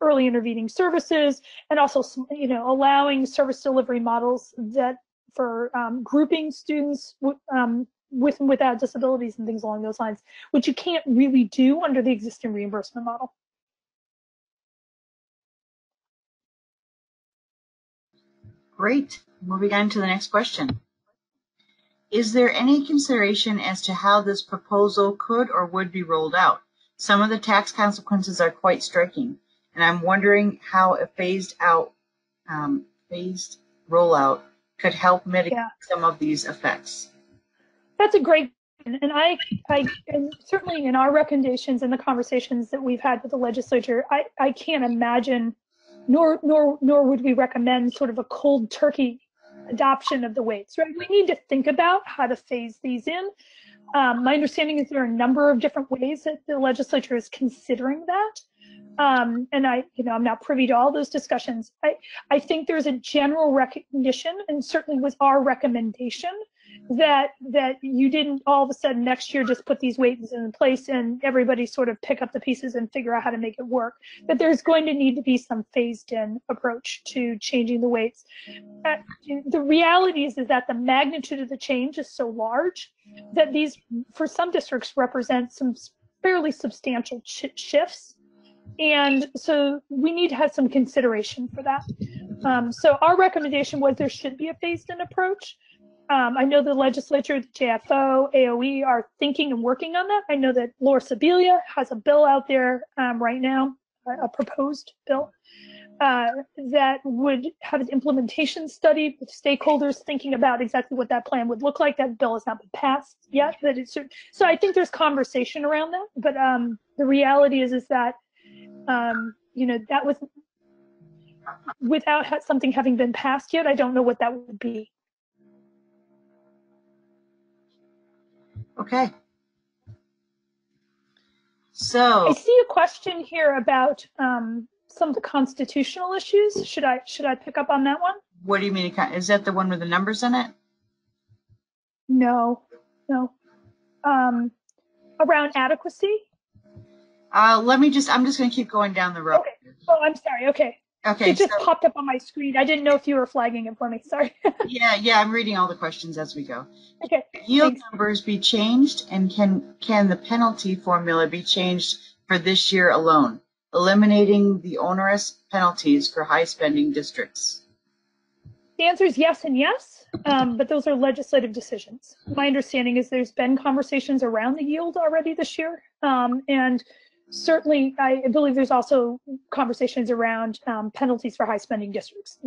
early intervening services, and also, allowing service delivery models that for grouping students with and without disabilities and things along those lines, which you can't really do under the existing reimbursement model. Great. Moving on to the next question. Is there any consideration as to how this proposal could or would be rolled out? Some of the tax consequences are quite striking, and I'm wondering how a phased rollout could help mitigate some of these effects. That's a great question. And I and certainly in our recommendations and the conversations that we've had with the legislature, I can't imagine, nor would we recommend sort of a cold turkey adoption of the weights, right? We need to think about how to phase these in. My understanding is there are a number of different ways that the legislature is considering that. And I'm not privy to all those discussions. I think there's a general recognition, and certainly was our recommendation, that you didn't all of a sudden next year just put these weights in place and everybody sort of pick up the pieces and figure out how to make it work. That there's going to need to be some phased-in approach to changing the weights. The reality is that the magnitude of the change is so large that these, for some districts, represent some fairly substantial shifts. And so we need to have some consideration for that. So our recommendation was there should be a phased-in approach. I know the legislature, the JFO, AOE are thinking and working on that. I know that Laura Sibilia has a bill out there right now, a proposed bill, that would have an implementation study with stakeholders thinking about exactly what that plan would look like. That bill has not been passed yet. So I think there's conversation around that. But the reality is that that was without something having been passed yet. I don't know what that would be. Okay. So I see a question here about some of the constitutional issues. Should I pick up on that one? What do you mean? Is that the one with the numbers in it? No. Around adequacy? I'm just going to keep going down the road. Okay. Oh, I'm sorry. Okay. Okay. It just popped up on my screen. I didn't know if you were flagging it for me. Sorry. Yeah. I'm reading all the questions as we go. Okay. Yield Thanks. numbers be changed, and can the penalty formula be changed for this year alone, eliminating the onerous penalties for high spending districts? The answer is yes and yes, but those are legislative decisions. My understanding is there's been conversations around the yield already this year, and certainly I believe there's also conversations around penalties for high spending districts.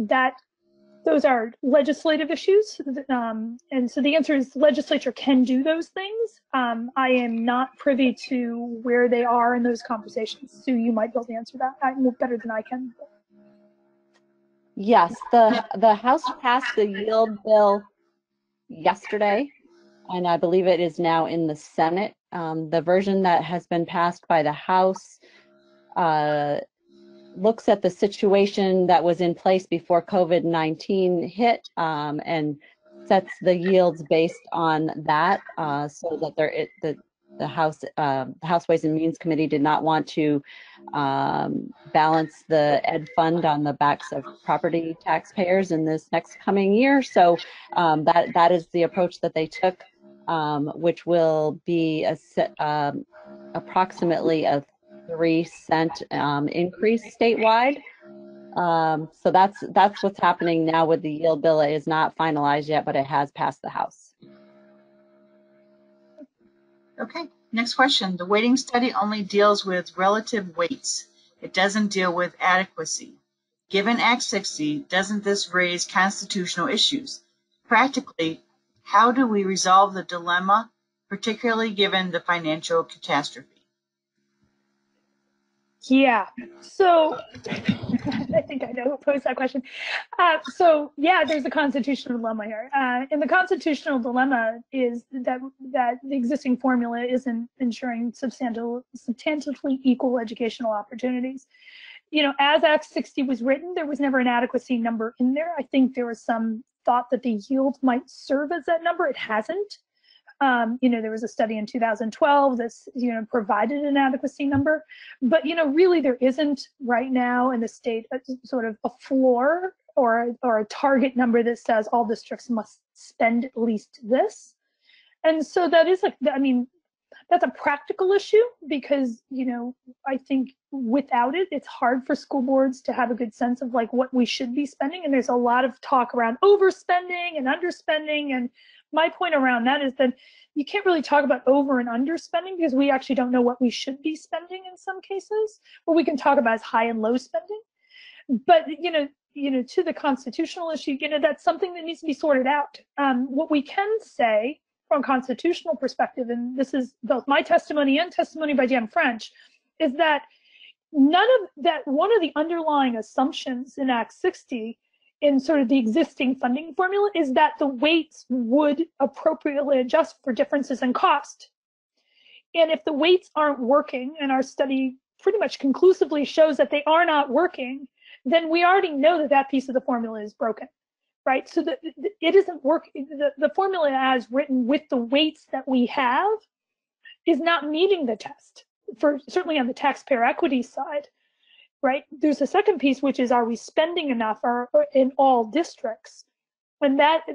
Those are legislative issues, and so the answer is the legislature can do those things. I am not privy to where they are in those conversations. Sue, you might be able to answer that better than I can. Yes, the House passed the yield bill yesterday, and I believe it is now in the Senate. The version that has been passed by the House looks at the situation that was in place before COVID-19 hit, and sets the yields based on that, so that the House Ways and Means Committee did not want to balance the ed fund on the backs of property taxpayers in this next coming year. So that is the approach that they took, which will be approximately a 3-cent increase statewide. So that's what's happening now with the yield bill. It is not finalized yet, but it has passed the House. Okay, next question. The weighting study only deals with relative weights. It doesn't deal with adequacy. Given Act 60, doesn't this raise constitutional issues? Practically, how do we resolve the dilemma, particularly given the financial catastrophe? Yeah, so I think I know who posed that question. So yeah, there's a constitutional dilemma here. And the constitutional dilemma is that the existing formula isn't ensuring substantively equal educational opportunities. You know, as Act 60 was written, there was never an adequacy number in there. I think there was some thought that the yield might serve as that number. It hasn't. You know, there was a study in 2012 that's, you know, provided an adequacy number, but, you know, really there isn't right now in the state sort of a floor or a target number that says all districts must spend at least this. And so that is like, I mean, that's a practical issue because, you know, I think without it, it's hard for school boards to have a good sense of like what we should be spending. And there's a lot of talk around overspending and underspending. And my point around that is that you can't really talk about over and underspending because we actually don't know what we should be spending in some cases. What we can talk about is high and low spending. But, you know, to the constitutional issue, you know, that's something that needs to be sorted out. What we can say from a constitutional perspective, and this is both my testimony and testimony by Dan French, is that one of the underlying assumptions in Act 60 in sort of the existing funding formula is that the weights would appropriately adjust for differences in cost. And if the weights aren't working, and our study pretty much conclusively shows that they are not working, then we already know that that piece of the formula is broken, right? So that it isn't working. The formula as written with the weights that we have is not meeting the test, for certainly on the taxpayer equity side, right? There's a second piece, which is, are we spending enough or in all districts? And that's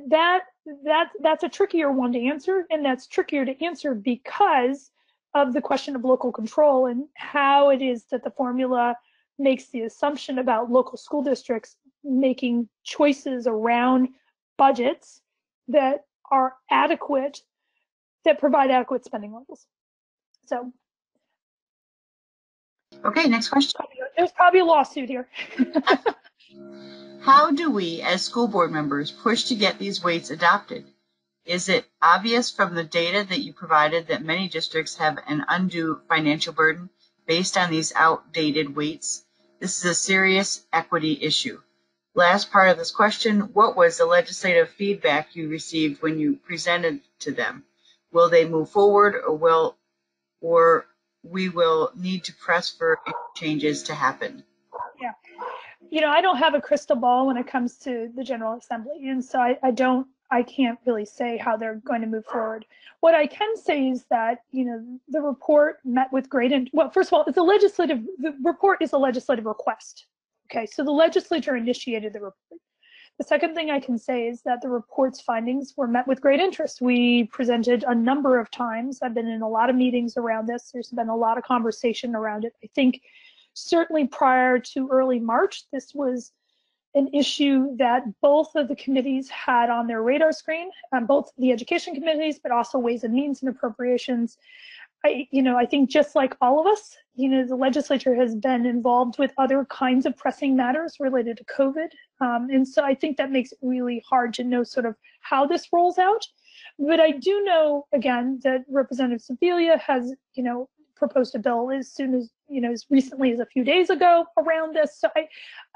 a trickier one to answer, and that's trickier to answer because of the question of local control and how it is that the formula makes the assumption about local school districts making choices around budgets that are adequate, that provide adequate spending levels. So. Okay, next question. There's probably a lawsuit here. How do we, as school board members, push to get these weights adopted? Is it obvious from the data that you provided that many districts have an undue financial burden based on these outdated weights? This is a serious equity issue. Last part of this question, what was the legislative feedback you received when you presented to them? Will they move forward, or we will need to press for changes to happen? Yeah. You know, I don't have a crystal ball when it comes to the General Assembly, and so I can't really say how they're going to move forward. What I can say is that, you know, the report met with great, well, first of all, the report is a legislative request. Okay, so the legislature initiated the report. The second thing I can say is that the report's findings were met with great interest. We presented a number of times. I've been in a lot of meetings around this. There's been a lot of conversation around it. I think certainly prior to early March, this was an issue that both of the committees had on their radar screen, both the education committees, but also Ways and Means and Appropriations. I think just like all of us, you know, the legislature has been involved with other kinds of pressing matters related to COVID. And so I think that makes it really hard to know sort of how this rolls out. But I do know, again, that Representative Sevilla has, you know, proposed a bill as soon as, you know, as recently as a few days ago around this. So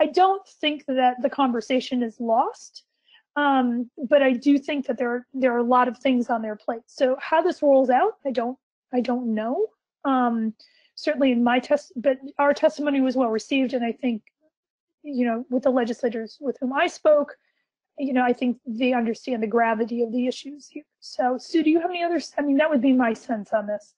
I don't think that the conversation is lost. But I do think that there are a lot of things on their plate. So how this rolls out, I don't know. Certainly in but our testimony was well received, and I think, you know, with the legislators with whom I spoke, you know, I think they understand the gravity of the issues here. So, Sue, do you have any others? I mean, that would be my sense on this.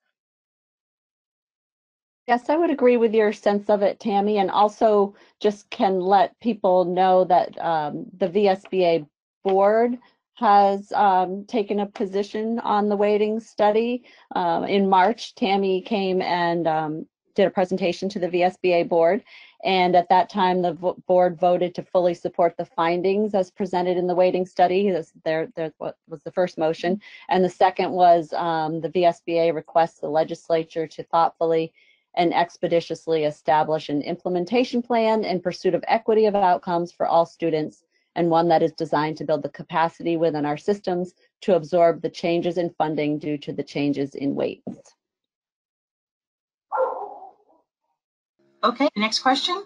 Yes, I would agree with your sense of it, Tammy, and also just can let people know that the VSBA board has taken a position on the weighting study. In March, Tammy came and did a presentation to the VSBA board, and at that time the board voted to fully support the findings as presented in the weighting study. There was the first motion, and the second was the VSBA requests the legislature to thoughtfully and expeditiously establish an implementation plan in pursuit of equity of outcomes for all students and one that is designed to build the capacity within our systems to absorb the changes in funding due to the changes in weights. Okay, next question.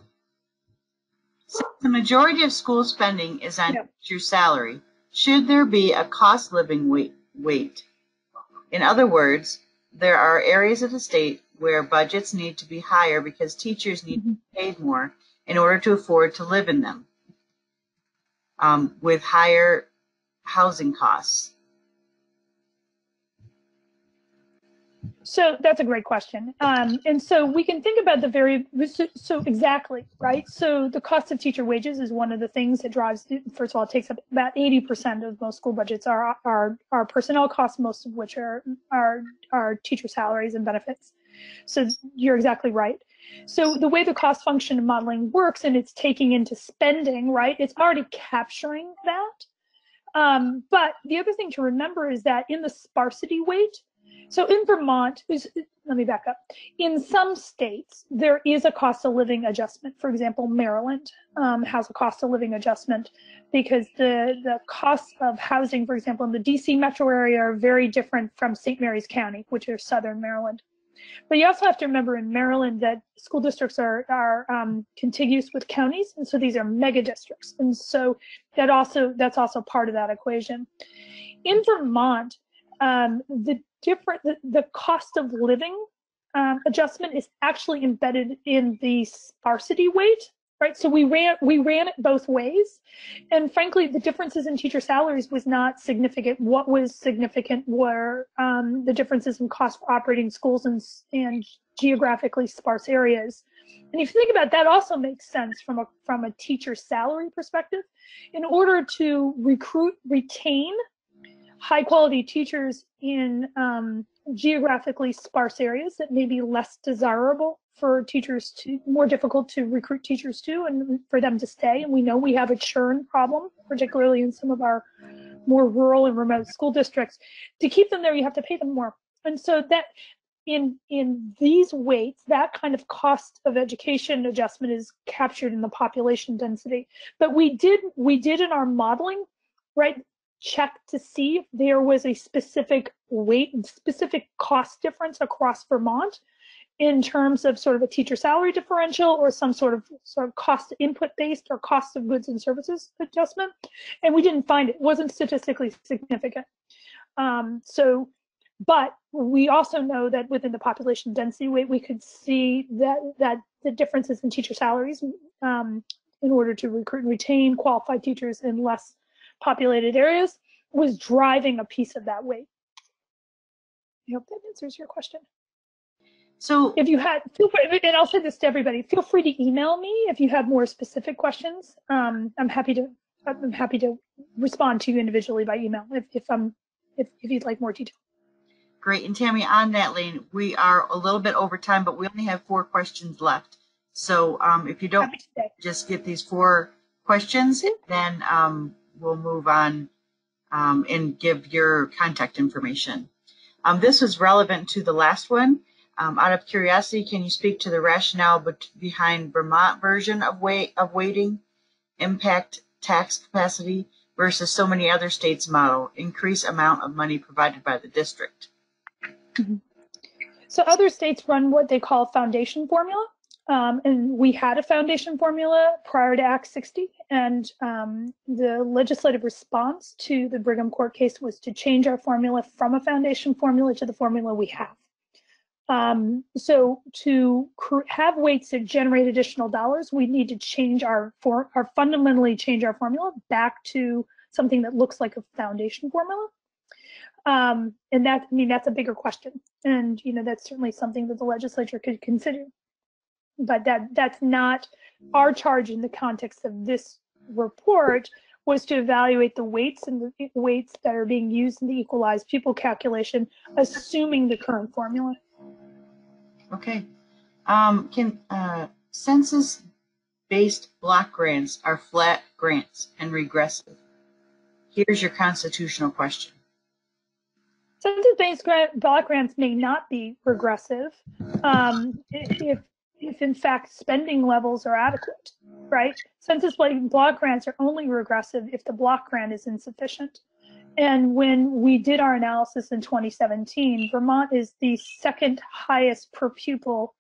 Since the majority of school spending is on teacher salary, should there be a cost living weight? In other words, there are areas of the state where budgets need to be higher because teachers need to be paid more in order to afford to live in them, with higher housing costs. So that's a great question. And so we can think about so exactly, right? So the cost of teacher wages is one of the things that drives, first of all, it takes up about 80% of most school budgets are personnel costs, most of which are teacher salaries and benefits. So you're exactly right. So the way the cost function modeling works, and it's taking into spending, right? It's already capturing that. But the other thing to remember is that in the sparsity weight, so in Vermont, let me back up. In some states, there is a cost of living adjustment. For example, Maryland has a cost of living adjustment because the costs of housing, for example, in the DC metro area are very different from St. Mary's County, which is southern Maryland. But you also have to remember in Maryland that school districts are contiguous with counties, and so these are mega districts. And so that's also part of that equation. In Vermont, the cost of living adjustment is actually embedded in the sparsity weight, right? So we ran it both ways, and frankly, the differences in teacher salaries was not significant. What was significant were the differences in cost for operating schools and geographically sparse areas. And if you think about that, also makes sense from a teacher salary perspective. In order to retain high quality teachers in geographically sparse areas that may be less desirable for teachers more difficult to recruit teachers to and for them to stay. And we know we have a churn problem, particularly in some of our more rural and remote school districts. To keep them there, you have to pay them more. And so that in these weights, that kind of cost of education adjustment is captured in the population density. But we did in our modeling, right, check to see if there was a specific cost difference across Vermont in terms of sort of a teacher salary differential or some sort of cost input based or cost of goods and services adjustment. And we didn't find it. It wasn't statistically significant. But we also know that within the population density weight, we could see that the differences in teacher salaries in order to recruit and retain qualified teachers in less populated areas was driving a piece of that weight. I hope that answers your question. So if you had, feel free, and I'll say this to everybody, feel free to email me if you have more specific questions. I'm happy to respond to you individually by email if you'd like more detail. Great. And Tammy, on that lane, we are a little bit over time, but we only have 4 questions left. So if you don't just get these 4 questions, then we'll move on and give your contact information. This was relevant to the last one. Out of curiosity, can you speak to the rationale behind Vermont version of weighting, impact tax capacity versus so many other states' model, increase amount of money provided by the district? So other states run what they call foundation formula. And we had a foundation formula prior to Act 60, and the legislative response to the Brigham Court case was to change our formula from a foundation formula to the formula we have. So to have weights that generate additional dollars, we need to fundamentally change our formula back to something that looks like a foundation formula. And that's a bigger question, and that's certainly something that the legislature could consider. But that's not our charge in the context of this report. Was to evaluate the weights and the weights that are being used in the equalized pupil calculation, assuming the current formula. Okay. Can census-based block grants are flat grants and regressive? Here's your constitutional question. Census-based block grants may not be regressive if in fact spending levels are adequate. right? Census block grants are only regressive if the block grant is insufficient. And when we did our analysis in 2017, Vermont is the second highest per pupil,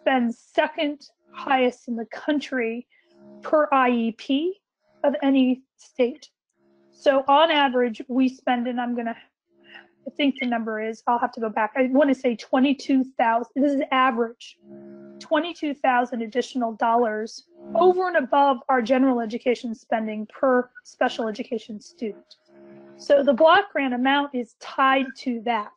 spends second highest in the country per IEP of any state. So on average, we spend, and I think the number is, I'll have to go back, I want to say 22,000, this is average, 22,000 additional dollars over and above our general education spending per special education student. So the block grant amount is tied to that.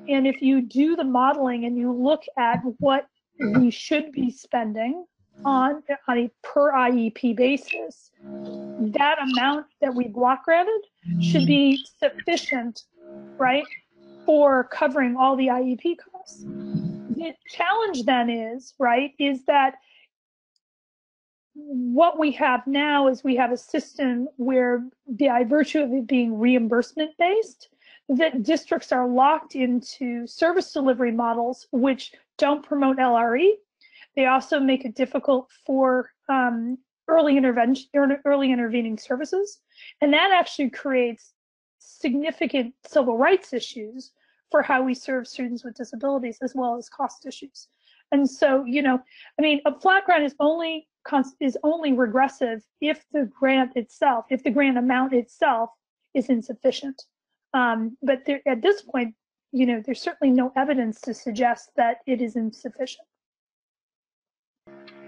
And if you do the modeling and you look at what we should be spending on a per IEP basis, that amount that we block granted should be sufficient, right, for covering all the IEP costs. The challenge then is, right, is that what we have now is we have a system where, by virtue of it being reimbursement based, that districts are locked into service delivery models which don't promote LRE. They also make it difficult for early intervening services, and that actually creates significant civil rights issues for how we serve students with disabilities, as well as cost issues. And so, a flat grant is only regressive if the grant amount itself is insufficient. But at this point, there's certainly no evidence to suggest that it is insufficient.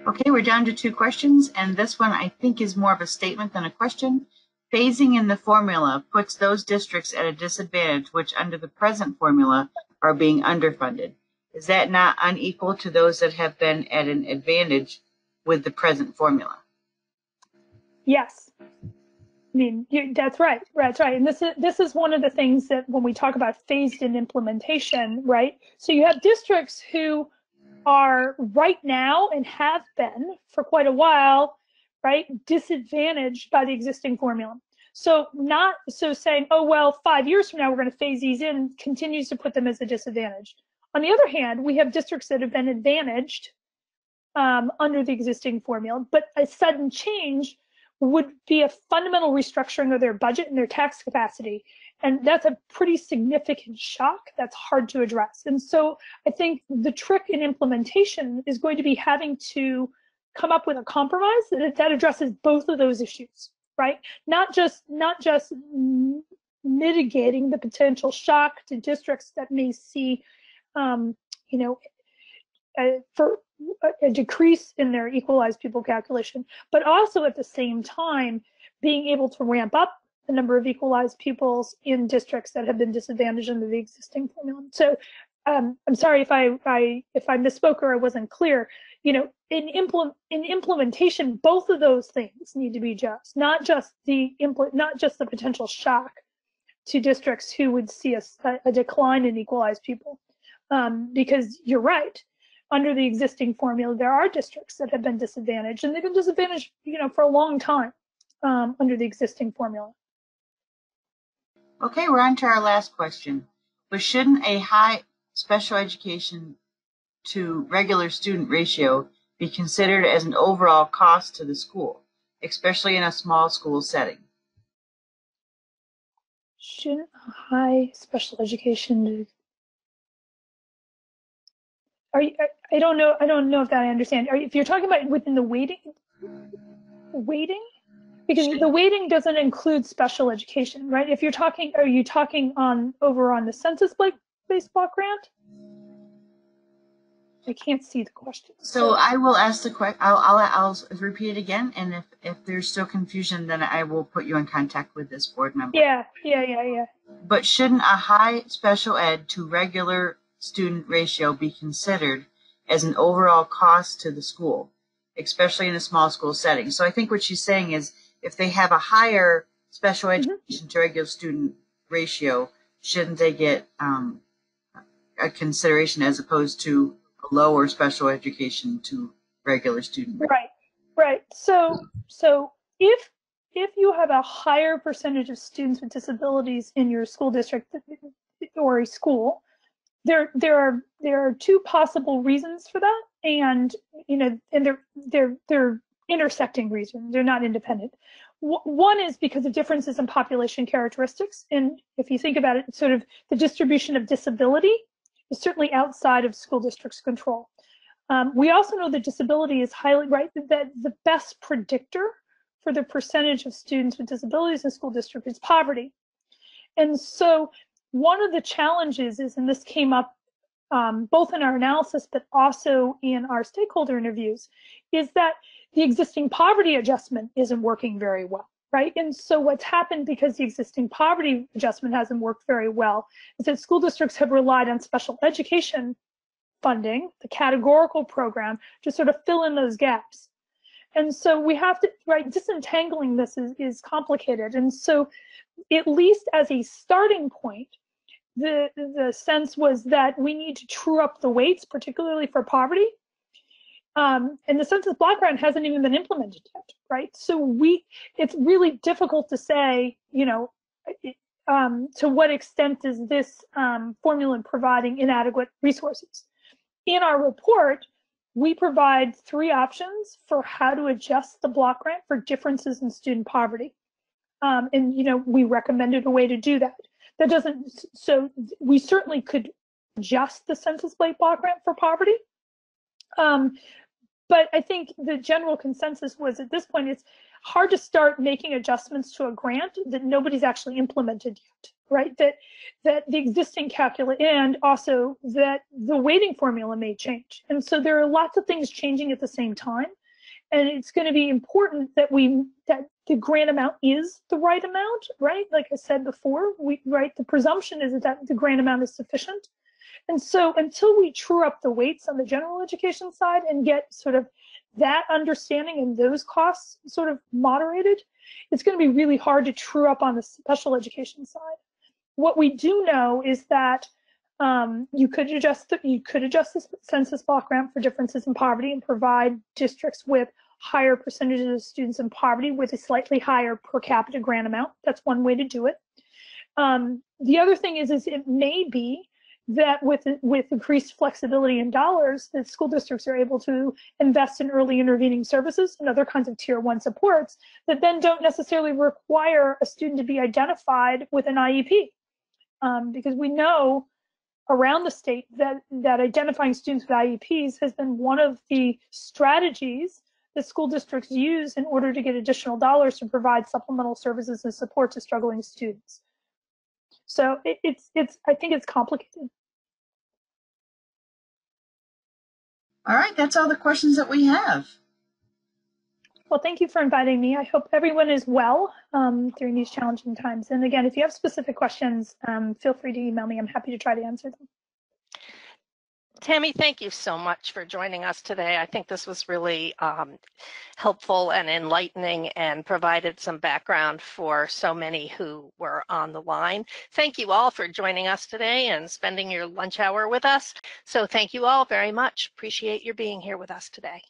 Okay, we're down to 2 questions, and this one I think is more of a statement than a question. Phasing in the formula puts those districts at a disadvantage which under the present formula are being underfunded. Is that not unequal to those that have been at an advantage with the present formula? Yes. That's right. That's right. And this is one of the things that when we talk about phased in implementation, right? So you have districts who are right now and have been for quite a while, right, disadvantaged by the existing formula. So saying, oh, well, 5 years from now, we're going to phase these in continues to put them as a disadvantage. On the other hand, we have districts that have been advantaged under the existing formula, but a sudden change would be a fundamental restructuring of their budget and their tax capacity. And that's a pretty significant shock that's hard to address. And so I think the trick in implementation is going to be having to come up with a compromise that addresses both of those issues, right? Not just mitigating the potential shock to districts that may see, for a decrease in their equalized pupil calculation, but also at the same time being able to ramp up the number of equalized pupils in districts that have been disadvantaged under the existing formula. So I'm sorry if I misspoke or I wasn't clear. In implementation, both of those things need to be just, not just the potential shock to districts who would see a decline in equalized pupil, because you're right. Under the existing formula, there are districts that have been disadvantaged, and they've been disadvantaged, for a long time under the existing formula. Okay, we're on to our last question. But shouldn't a high special education to regular student ratio be considered as an overall cost to the school, especially in a small school setting? Shouldn't a high special education I don't know if that I understand. If you're talking about within the weighting, because the weighting doesn't include special education, right? If you're talking, are you talking over on the census-based block grant? I can't see the question. So I will ask the question. I'll repeat it again, and if there's still confusion, then I will put you in contact with this board member. Yeah. But shouldn't a high special ed to regular student ratio be considered as an overall cost to the school, especially in a small school setting? So I think what she's saying is if they have a higher special education to regular student ratio, shouldn't they get a consideration as opposed to a lower special education to regular student ratio? Right. So if you have a higher percentage of students with disabilities in your school district or a school, there are 2 possible reasons for that, and they're intersecting reasons. They're not independent. One is because of differences in population characteristics, and if you think about it, sort of the distribution of disability is certainly outside of school districts' control. We also know that disability is highly, right, that the best predictor for the percentage of students with disabilities in school district is poverty. And so one of the challenges is, and this came up both in our analysis, but also in our stakeholder interviews, is that the existing poverty adjustment isn't working very well, right? And so what's happened, because the existing poverty adjustment hasn't worked very well, is that school districts have relied on special education funding, the categorical program, to sort of fill in those gaps. And so we have to, right, disentangling this is complicated. And so at least as a starting point, the sense was that we need to true up the weights, particularly for poverty. And the Census Block Grant hasn't even been implemented yet, right? So it's really difficult to say, to what extent is this formula providing inadequate resources. In our report, we provide 3 options for how to adjust the block grant for differences in student poverty. And we recommended a way to do that. That doesn't, so we certainly could adjust the census plate block grant for poverty. But I think the general consensus was, at this point, it's hard to start making adjustments to a grant that nobody's actually implemented yet, right? That the existing calculus, and also that the weighting formula may change. And so there are lots of things changing at the same time. And it's going to be important that the grant amount is the right amount, right? Like I said before, the presumption is that the grant amount is sufficient. And so until we true up the weights on the general education side and get sort of that understanding and those costs sort of moderated, it's going to be really hard to true up on the special education side. What we do know is that you could adjust the census block grant for differences in poverty and provide districts with higher percentages of students in poverty with a slightly higher per capita grant amount. That's one way to do it. The other thing is it may be that with increased flexibility in dollars, that school districts are able to invest in early intervening services and other kinds of tier 1 supports that then don't necessarily require a student to be identified with an IEP. Because we know around the state that identifying students with IEPs has been one of the strategies that school districts use in order to get additional dollars to provide supplemental services and support to struggling students. So I think it's complicated. All right, that's all the questions that we have. Well, thank you for inviting me. I hope everyone is well during these challenging times. And again, if you have specific questions, feel free to email me. I'm happy to try to answer them. Tammy, thank you so much for joining us today. I think this was really helpful and enlightening and provided some background for so many who were on the line. Thank you all for joining us today and spending your lunch hour with us. So thank you all very much. Appreciate your being here with us today.